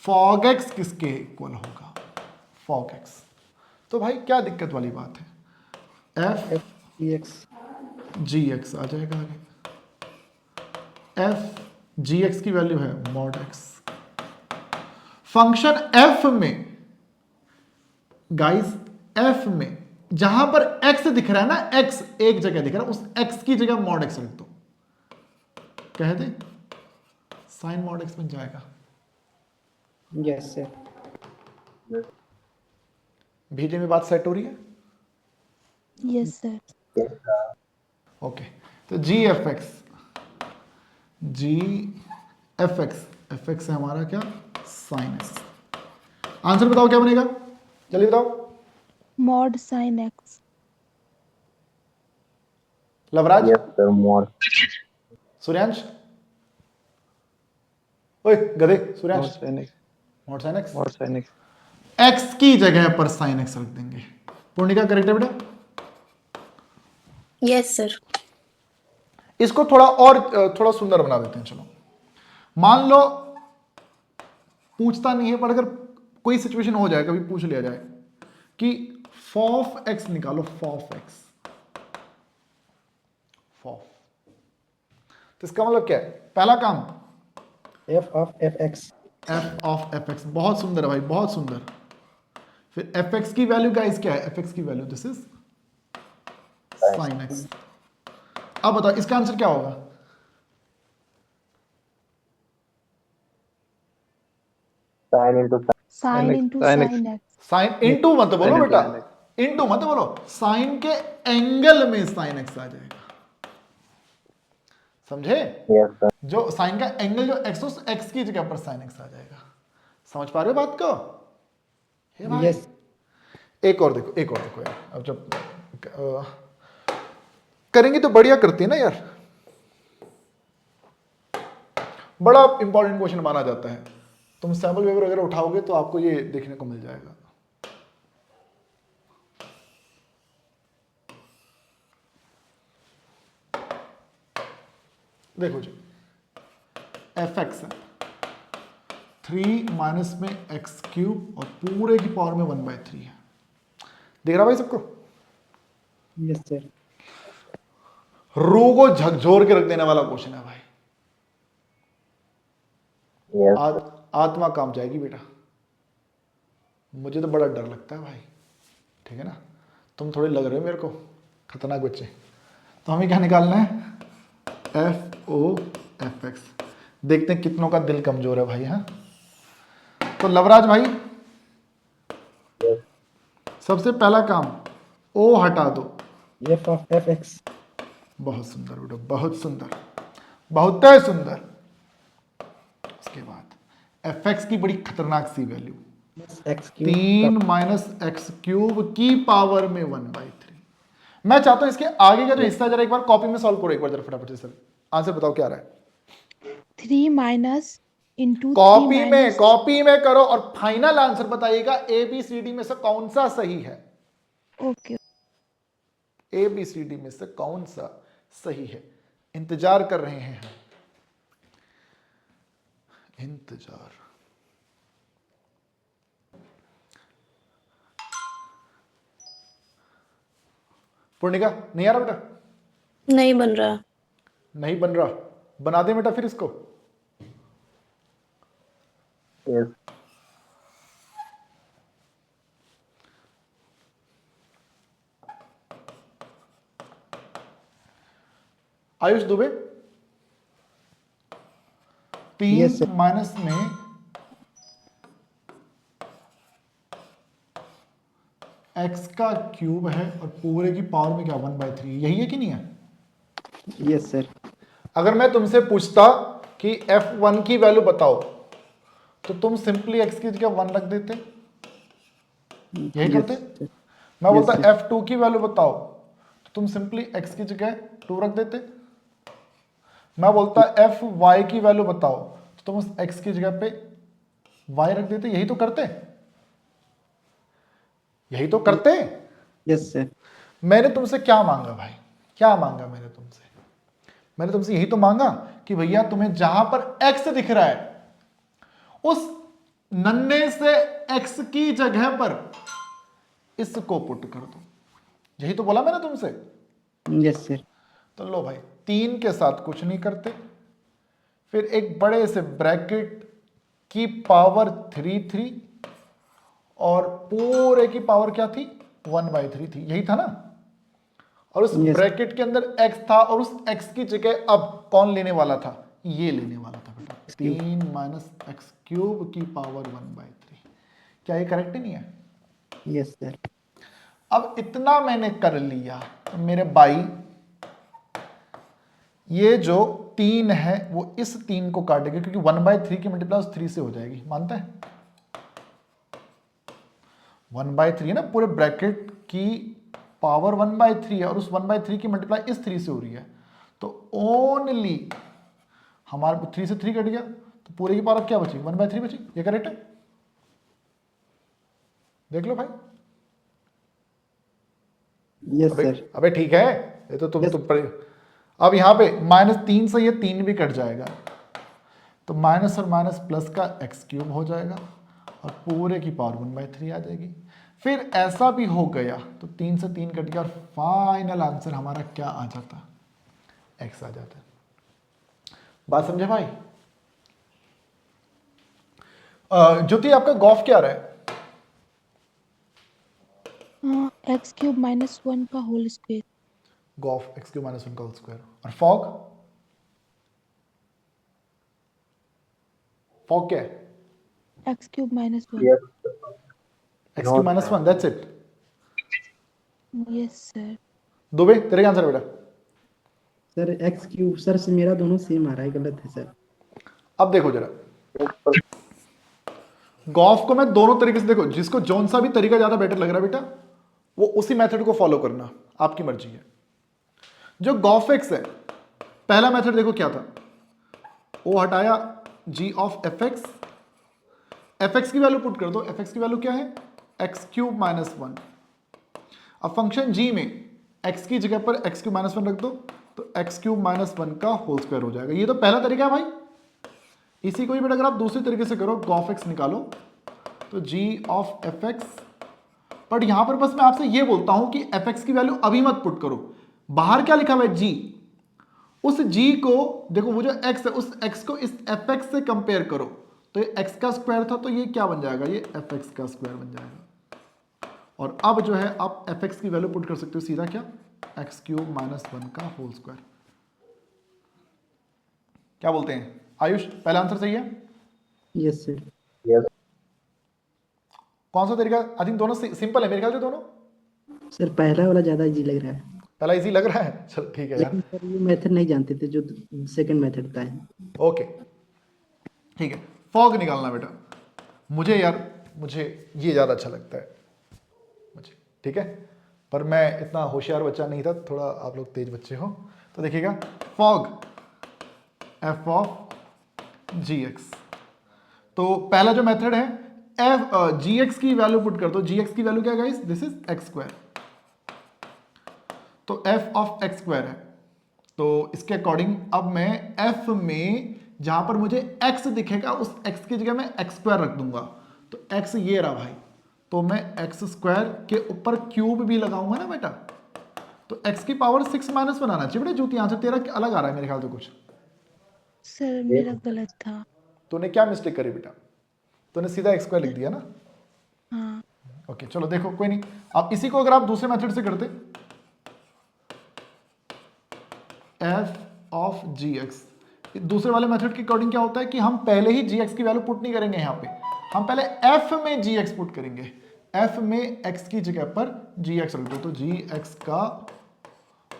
fog x किसके इक्वल होगा, fog x। तो भाई क्या दिक्कत वाली बात है, f dx gx आ जाएगा आगे। f gx की वैल्यू है mod x। फंक्शन f में गाइस, f में जहां पर x दिख रहा है ना, x एक जगह दिख रहा है, उस x की जगह mod x रख दो, कह दे साइन mod x बन जाएगा। yes sir। भीजे में बात सेट हो रही है। Yes sir. ओके, तो जी एफ एक्स है हमारा क्या, साइन एक्स। आंसर बताओ क्या बनेगा, जल्दी बताओ। Mod sine x. Lovraj, yes sir. More Suryansh, ओए गधे, और Suryansh, sine x, mod sine x, और साइन एक्स। एक्स की जगह पर साइन एक्स रख देंगे। पूर्णिका करेक्ट है बेटा। Yes sir. इसको थोड़ा सुंदर बना देते हैं। चलो मान लो पूछता नहीं है, पर अगर कोई सिचुएशन हो जाए, कभी पूछ लिया जाए कि फॉफ एक्स निकालो, फॉफ एक्स, फॉफ, तो इसका मतलब क्या है, पहला काम f of fx। f of f x, बहुत सुंदर है भाई, बहुत सुंदर। फिर एफ एक्स की वैल्यू गाइस क्या है, एफ एक्स की value this is sine x. अब बताओ इसका आंसर क्या होगा, sine into sine into sin x। Sine x. Sine into मत बोलो Sin into बेटा, sin x। इनटू मत बोलो, साइन के एंगल में साइन एक्स आ जाएगा। समझे? Yes, sir. जो साइन का एंगल जो एक्स उस एक्स की जगह पर साइन एक्स आ जाएगा। समझ पा रहे हो बात को? हे भाई Yes. एक और देखो यार, अब जब करेंगे तो बढ़िया करते हैं ना यार। बड़ा इंपॉर्टेंट क्वेश्चन माना जाता है, तुम सैम्पल पेपर वगैरह उठाओगे तो आपको ये देखने को मिल जाएगा। देखो जी, एफ एक्स है 3 माइनस में एक्स क्यूब और पूरे की पावर में 1/3 है। देख रहा भाई सबको? Yes, sir. रूह को झकझोर के रख देने वाला क्वेश्चन है भाई। Yes, sir. आत्मा काम जाएगी बेटा। मुझे तो बड़ा डर लगता है भाई, ठीक है ना? तुम थोड़े लग रहे हो मेरे को खतरनाक बच्चे। तो हमें क्या निकालना है? F o f x. देखते हैं कितनों का दिल कमजोर है भाई। हाँ, तो लवराज भाई Yes. सबसे पहला काम ओ हटा दो। F of fx. बहुत सुंदर बेटा, बहुत सुंदर, बहुत ही सुंदर। उसके बाद एफ एक्स की बड़ी खतरनाक सी value Yes, x cube. 3 minus x cube की पावर में 1/3। मैं चाहता हूं इसके आगे का जो हिस्सा जरा एक बार कॉपी में सॉल्व करो, एक बार जरा फटाफट से। सर आंसर बताओ क्या आ रहा है? 3 माइनस इंटू कॉपी में करो और फाइनल आंसर बताइएगा ए बी सी डी में से कौन सा सही है। Okay. A B C D में से कौन सा सही है? इंतजार कर रहे हैं हम, इंतजार। पूर्णिका नहीं आ रहा बेटा? नहीं बन रहा। नहीं बन रहा, बना दे बेटा फिर इसको। Yes. Ayush Dubey, Yes, sir. 3 minus में एक्स का क्यूब है और पूरे की पावर में क्या 1/3, यही है कि नहीं है? Yes, sir. अगर मैं तुमसे पूछता कि f1 की वैल्यू बताओ तो तुम सिंपली x की जगह 1 रख देते, यही Yes, करते? sir. मैं Yes, बोलता sir. f2 की वैल्यू बताओ तो तुम सिंपली x की जगह 2 रख देते। मैं बोलता fy की वैल्यू बताओ तो तुम उस x की जगह पे y रख देते, यही तो करते, यही तो करते। Yes, sir. मैंने तुमसे क्या मांगा भाई? क्या मांगा मैंने तुमसे? मैंने तुमसे यही तो मांगा कि भैया तुम्हें जहां पर x दिख रहा है उस नन्हे से x की जगह पर इसको पुट कर दो, यही तो बोला मैंने तुमसे। Yes, sir. तो लो भाई, 3 के साथ कुछ नहीं करते, फिर एक बड़े से ब्रैकेट की पावर 3 और पूरे की पावर क्या थी? 1/3 थी, यही था ना? और उस Yes. ब्रैकेट के अंदर x था और उस x की जगह अब कौन लेने वाला था? ये लेने वाला था बेटा, 3 माइनस एक्स क्यूब की पावर 1/3। क्या ये करेक्ट नहीं है? Yes, sir. अब इतना मैंने कर लिया तो मेरे भाई ये जो 3 है वो इस 3 को काटेगा, क्योंकि 1/3 की मल्टीप्लाई उस 3 से हो जाएगी, मानता है? 1/3 है ना, पूरे ब्रैकेट की पावर 1/3 है और उस 1/3 की मल्टीप्लाई इस 3 से हो रही है, तो ओनली हमारे 3 से 3 कट गया तो पूरे की पावर क्या बची? 1/3 बची। ये करेक्ट है? देख लो भाई। Yes, अबे sir. अबे ठीक है, ये तो तुम Yes. अब यहाँ पे -3 से ये 3 भी कट जाएगा तो माइनस और माइनस प्लस का एक्स क्यूब हो जाएगा और पूरे की पावर 1/3 आ जाएगी। फिर ऐसा भी हो गया तो 3 से 3 कट गया और फाइनल आंसर हमारा क्या आ जाता? एक्स आ जाता। बात समझे भाई? ज्योति आपका गॉफ क्या आ रहा है? एक्स क्यूब माइनस 1 का whole square. Gof x cube -1 का होल स्क्वायर। और फॉग? फॉग क्या है? X cube minus 1। Yes. X cube -1, that's it. Yes sir. Dubey तेरे क्या आंसर बेटा? सर एक्स क्यूब सर से मेरा दोनों सेम आ रहा है, गलत है सर। अब देखो जरा, गॉफ को मैं दोनों तरीके से, देखो जिसको जौन सा भी तरीका ज्यादा बेटर लग रहा है बेटा वो उसी मेथड को फॉलो करना, आपकी मर्जी है। जो गॉफ एक्स है, पहला मेथड देखो क्या था, वो हटाया g of f x, F x की वैल्यू पुट कर दो, एफ एक्स की वैल्यू क्या है एक्स क्यूब माइनस वन। अब फंक्शन g में x की जगह पर एक्स क्यूब माइनस वन रख दो तो एक्स क्यूब माइनस वन का होल स्क्वायर हो जाएगा। ये तो पहला तरीका है भाई। इसी को ही बेटा अगर आप दूसरे तरीके से करो, गॉफ एक्स निकालो तो g of f x, but यहां पर बस मैं आपसे ये बोलता हूं कि एफ एक्स की वैल्यू अभी मत पुट करो, बाहर क्या लिखा हुआ है g, उस g को देखो, वो जो x है उस x को इस एफ एक्स से कंपेयर करो, तो ये x का स्क्वायर था तो ये क्या बन जाएगा, ये एफ एक्स का स्क्वायर बन जाएगा। और अब जो है आप एफ एक्स की वैल्यू पुट कर सकते हो सीधा क्या, एक्स क्यूब माइनस वन का होल स्क्वायर। क्या बोलते हैं आयुष, पहला आंसर सही है? Yes sir. यस कौन सा तरीका, आई थिंक दोनों सिंपल है मेरे ख्याल से दोनों। सर पहला वाला ज्यादा इजी लग रहा है, पहला इजी लग रहा है, चल ठीक है यार, लेकिन सर ये मेथड नहीं जानते थे जो सेकंड मेथड था है। ओके ठीक है। फॉग निकालना बेटा, मुझे यार मुझे ये ज़्यादा अच्छा लगता है मुझे, ठीक है, पर मैं इतना होशियार बच्चा नहीं था, थोड़ा आप लोग तेज बच्चे हो। तो देखिएगा fog f of g x, तो पहला जो मेथड है एफ जी एक्स की वैल्यू पुट कर दो, जी एक्स की वैल्यू क्या है guys, this is x square, तो एफ ऑफ एक्स स्क्वायर है। तो इसके अकॉर्डिंग अब मैं एफ में जहां पर मुझे एक्स दिखेगा उस एक्स की जगह मैं एक्स स्क्वायर रख दूंगा, तो एक्स ये रहा भाई, तो मैं एक्स स्क्वायर के ऊपर क्यूब भी लगाऊंगा ना बेटा, तो एक्स की पावर 6 माइनस वन आना चाहिए बेटा। ज्योति आंसर तेरा अलग आ रहा है मेरे ख्याल से कुछ, सर मेरा गलत था। तूने क्या मिस्टेक करी बेटा, तूने सीधा एक्स स्क्वायर लिख दिया ना। हाँ ओके चलो देखो कोई नहीं, अब इसी को अगर आप दूसरे मेथड से करते, एफ ऑफ जी एक्स, दूसरे वाले मेथड के अकॉर्डिंग क्या होता है कि हम पहले ही जी एक्स की वैल्यू पुट नहीं करेंगे, यहाँ पे हम पहले एफ में जी एक्स पुट करेंगे, एफ में एक्स की जगह पर जी एक्स रख दो, तो जी एक्स का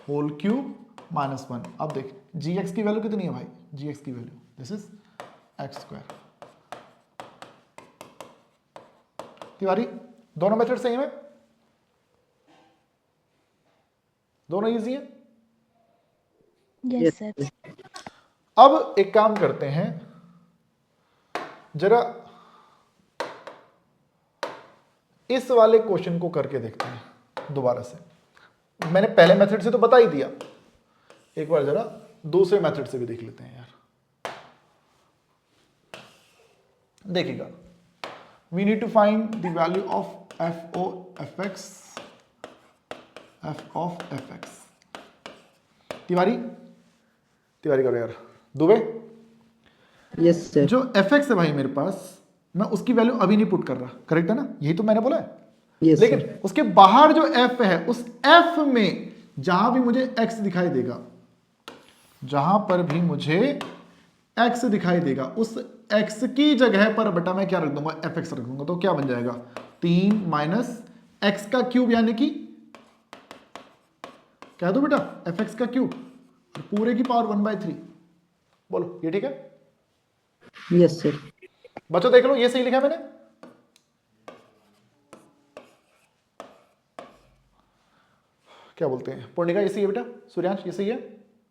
होल क्यूब माइनस वन। अब देख जी एक्स की वैल्यू कितनी है भाई, जी एक्स की value this is x square. Tiwari दोनों मेथड सही है, दोनों इजी है। Yes sir. अब एक काम करते हैं, जरा इस वाले क्वेश्चन को करके देखते हैं दोबारा से। मैंने पहले मेथड से तो बता ही दिया, एक बार जरा दूसरे मेथड से भी देख लेते हैं यार। देखिएगा, we need to find the value of f o f x, f of f x. Tiwari Tiwari करो यार, दुबे यस सर। जो एफ एक्स है भाई मेरे पास, मैं उसकी वैल्यू अभी नहीं पुट कर रहा, करेक्ट है ना, यही तो मैंने बोला है। यस लेकिन सर। उसके बाहर जो एफ है उस एफ में जहां भी मुझे एक्स दिखाई देगा, जहां पर भी मुझे एक्स दिखाई देगा उस एक्स की जगह पर बेटा मैं क्या रख दूंगा, एफ एक्स रख दूंगा, तो क्या बन जाएगा 3 माइनस एक्स का क्यूब, यानी कि कह दो बेटा एफ एक्स का क्यूब पूरे की पावर 1/3। बोलो ये ठीक है? Yes sir. बच्चों देख लो ये सही लिखा है मैंने, क्या बोलते हैं पूर्णिका, ये सही है बेटा, सूर्यांश ये सही है?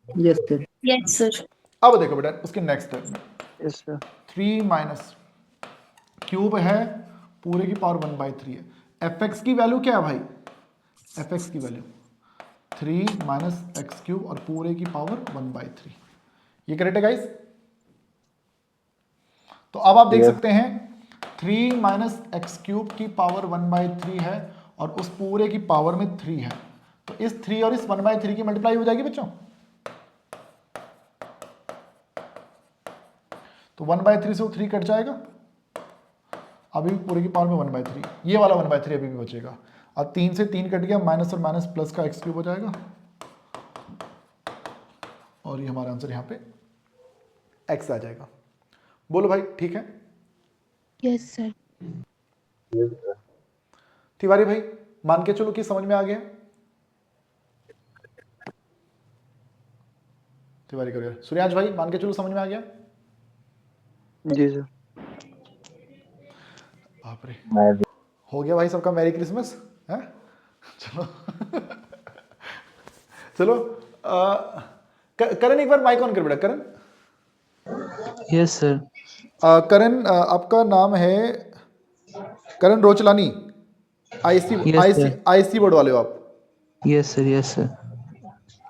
Yes sir. Yes, sir. अब देखो बेटा उसके नेक्स्ट स्टेप में यस सर। 3 माइनस क्यूब है पूरे की पावर 1/3 है, एफ एक्स की वैल्यू क्या है भाई, एफ एक्स की वैल्यू 3 माइनस एक्स क्यूब और पूरे की पावर 1/3, ये करेक्ट है गाइस? तो अब आप देख Yes. सकते हैं 3 माइनस एक्स क्यूब की पावर 1/3 है और उस पूरे की पावर में 3 है, तो इस 3 और इस 1/3 की मल्टीप्लाई हो जाएगी बच्चों, तो 1/3 से वो 3 कट जाएगा, अभी भी पूरे की पावर में 1/3, ये वाला 1/3 अभी भी बचेगा, अब 3 से 3 कट गया, माइनस और माइनस प्लस का एक्स क्यूब हो जाएगा, और ये हमारा आंसर यहाँ पे एक्स आ जाएगा। बोलो भाई ठीक है? Yes sir. Yes, sir. Tiwari भाई मान के चलो कि समझ में आ गया, तिवारी करियर। सूर्यांश भाई मान के चलो समझ में आ गया? जी सर। बाप रे, मैं भी हो गया भाई सबका मैरी क्रिसमस है। चलो चलो करण एक बार माइक ऑन कर बेटा। करण, यस सर। करण आपका नाम है Karan Rochlani, IC Yes, IC sir. IC board वाले हो आप? Yes sir, yes sir.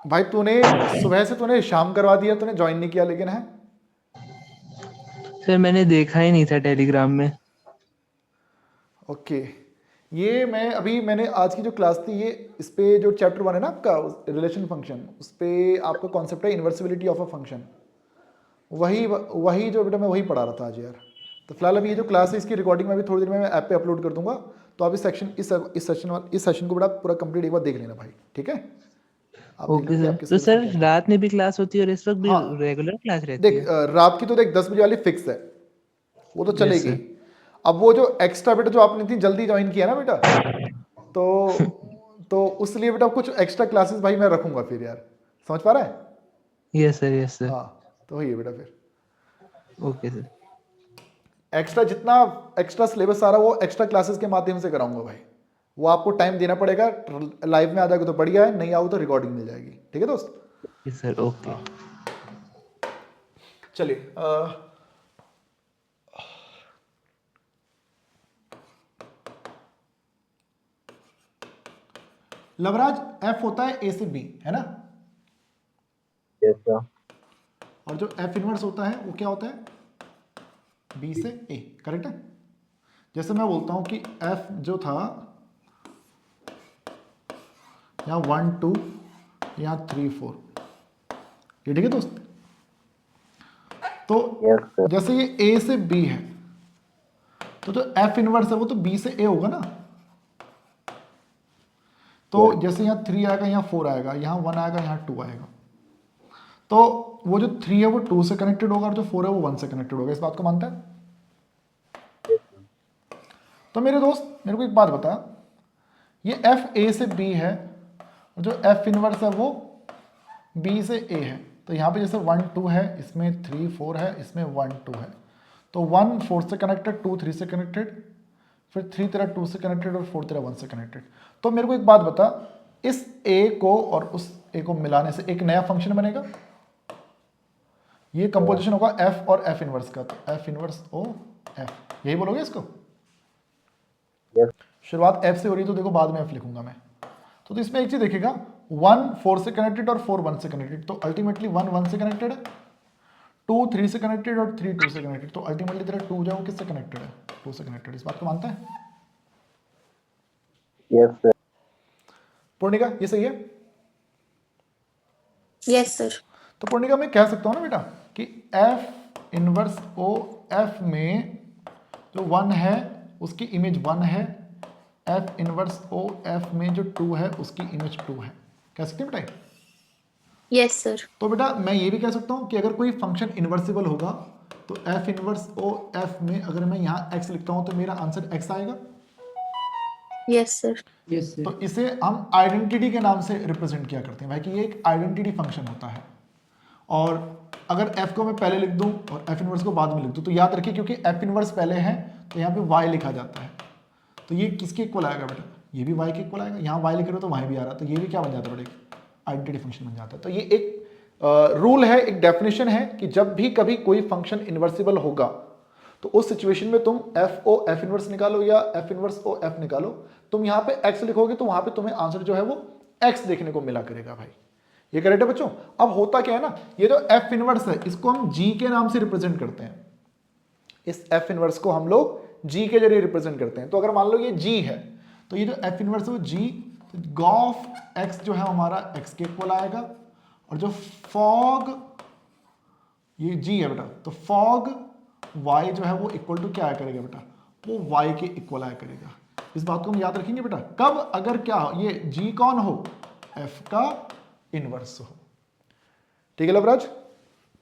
भाई तूने सुबह से तूने शाम करवा दिया, तूने ज्वाइन नहीं किया लेकिन है। सर मैंने देखा ही नहीं था टेलीग्राम में। ओके, ये मैंने आज की जो क्लास थी ये इस पे जो चैप्टर 1 है ना आपका रिलेशन फंक्शन, उस पे आपका कॉन्सेप्ट है इन्वर्सिबिलिटी ऑफ अ फंक्शन, वही जो बेटा मैं वही पढ़ा रहा था आज यार। तो फिलहाल अभी ये जो क्लास है इसकी रिकॉर्डिंग में अभी थोड़ी देर में मैं ऐप पे अपलोड कर दूंगा, तो आप इस सेशन को बेटा पूरा कंप्लीट एक बार देख लेना भाई, ठीक है? आप देख ओके लेना कि सर। आपके तो skills में सर क्या क्या रात में भी क्लास होती है और इस वक्त भी हाँ। रेगुलर क्लास रहती देख है? रात की तो देख 10 बजे वाली फिक्स है, वो तो Yes, चलेगी। sir. अब वो जो एक्स्ट्रा बेटा जो आपने इतनी जल्दी ज्वाइन किया ना बेटा, तो उसलिए बेटा कुछ एक्स्ट्रा क्लासेस भाई मैं रखूंगा फिर यार, समझ पा रहा है? Yes sir, yes sir. हाँ तो वही है बेटा, फिर ओके सर। एक्स्ट्रा जितना एक्स्ट्रा सिलेबस सारा वो एक्स्ट्रा क्लासेस के माध्यम से कराऊंगा भाई। वो आपको टाइम देना पड़ेगा, लाइव में आ जाएगा तो बढ़िया है, नहीं आओ तो रिकॉर्डिंग मिल जाएगी, ठीक है दोस्त? Yes sir, okay. चलिए लवराज, एफ होता है ए से बी, है ना? Yes sir. और जो एफ इनवर्स होता है वो क्या होता है? बी से ए, करेक्ट है? जैसे मैं बोलता हूं कि एफ जो था यहाँ 1 2 यहाँ 3 4, ये ठीक है दोस्त? तो यस सर। जैसे ये ए से बी है, तो जो एफ इनवर्स है वो तो बी से ए होगा ना। तो जैसे यहाँ 3 आएगा, यहाँ 4 आएगा, यहाँ 1 आएगा, यहाँ 2 आएगा, तो वो जो 3 है वो 2 से कनेक्टेड होगा और जो 4 है वो 1 से कनेक्टेड होगा। इस बात को मानता है? तो मेरे दोस्त मेरे को एक बात बता, ये एफ ए से बी है और जो एफ इनवर्स है वो बी से ए है। तो यहाँ पे जैसे 1 2 है, इसमें 3 4 है, इसमें 1 2 है, तो 1 4 से कनेक्टेड, 2 3 से कनेक्टेड, फिर 3 तेरा 2 से कनेक्टेड और 4 तेरा 1 से कनेक्टेड। तो मेरे को एक बात बता, इस ए को और उस ए को मिलाने से एक नया फंक्शन बनेगा। ये कंपोजिशन होगा एफ और एफ इनवर्स का, तो एफ इनवर्स ओ एफ, यही बोलोगे इसको? यस। शुरुआत एफ से हो रही है तो देखो बाद में एफ लिखूंगा मैं। तो इसमें एक चीज देखेगा, 1 4 से कनेक्टेड और 4 1 से कनेक्टेड, तो अल्टीमेटली 1 1 से कनेक्टेड है, 2 3 से कनेक्टेड और 3 2 से कनेक्टेड, तो अल्टीमेटली तेरा 2 जो है वो किससे कनेक्टेड है? 2 से कनेक्टेड। इस बात को मानता है? Yes sir. पूर्णिका ये सही है? Yes sir. तो पूर्णिका मैं कह सकता हूँ ना बेटा कि एफ इनवर्स ओ एफ में जो 1 है उसकी इमेज 1 है, एफ इनवर्स ओ एफ में जो 2 है उसकी इमेज 2 है। कह सकते हैं बेटा? Yes sir. तो बेटा मैं ये भी कह सकता हूँ कि अगर कोई फंक्शन इन्वर्सिबल होगा तो एफ इनवर्स ओ एफ में अगर मैं यहाँ एक्स लिखता हूँ तो मेरा आंसर एक्स आएगा। Yes sir. Yes sir. तो इसे हम आइडेंटिटी के नाम से रिप्रेजेंट किया करते हैं भाई, कि ये एक आइडेंटिटी फंक्शन होता है। और अगर f को मैं पहले लिख दूं और f इनवर्स को बाद में लिख दूं तो याद रखिए क्योंकि f इनवर्स पहले है तो यहाँ पे y लिखा जाता है, तो ये किसके इक्वल आएगा बेटा? ये भी y के इक्वल आएगा। यहाँ y लिख रहे हो तो y भी आ रहा है, तो ये भी क्या बन जाता है बेटा? आइडेंटिटी फंक्शन बन जाता है। तो ये एक रूल है, एक डेफिनेशन है कि जब भी कभी कोई फंक्शन इन्वर्सिबल होगा तो उस सिचुएशन में तुम एफ ओ एफ इनवर्स निकालो या एफ इनवर्स ओ एफ निकालो, तुम यहाँ पे एक्स लिखोगे तो वहां पे तुम्हें आंसर जो है वो एक्स देखने को मिला करेगा भाई। ये करेक्ट है बच्चों? अब होता क्या है ना, ये जो एफ इनवर्स है इसको हम जी के नाम से रिप्रेजेंट करते हैं। इस एफ इनवर्स को हम लोग जी के जरिए रिप्रेजेंट करते हैं। तो अगर मान लो ये जी है तो ये जो एफ इनवर्स है वो जी, तो गॉफ एक्स जो है हमारा एक्स के इक्वल आएगा, और जो फॉग ये जी है बेटा, तो फॉग y जो है वो इक्वल टू क्या आया करेगा बेटा? वो y के इक्वल आया करेगा। इस बात को हम याद रखेंगे बेटा। कब? अगर क्या हो, ये g कौन हो? f का इनवर्स हो। ठीक है लवराज?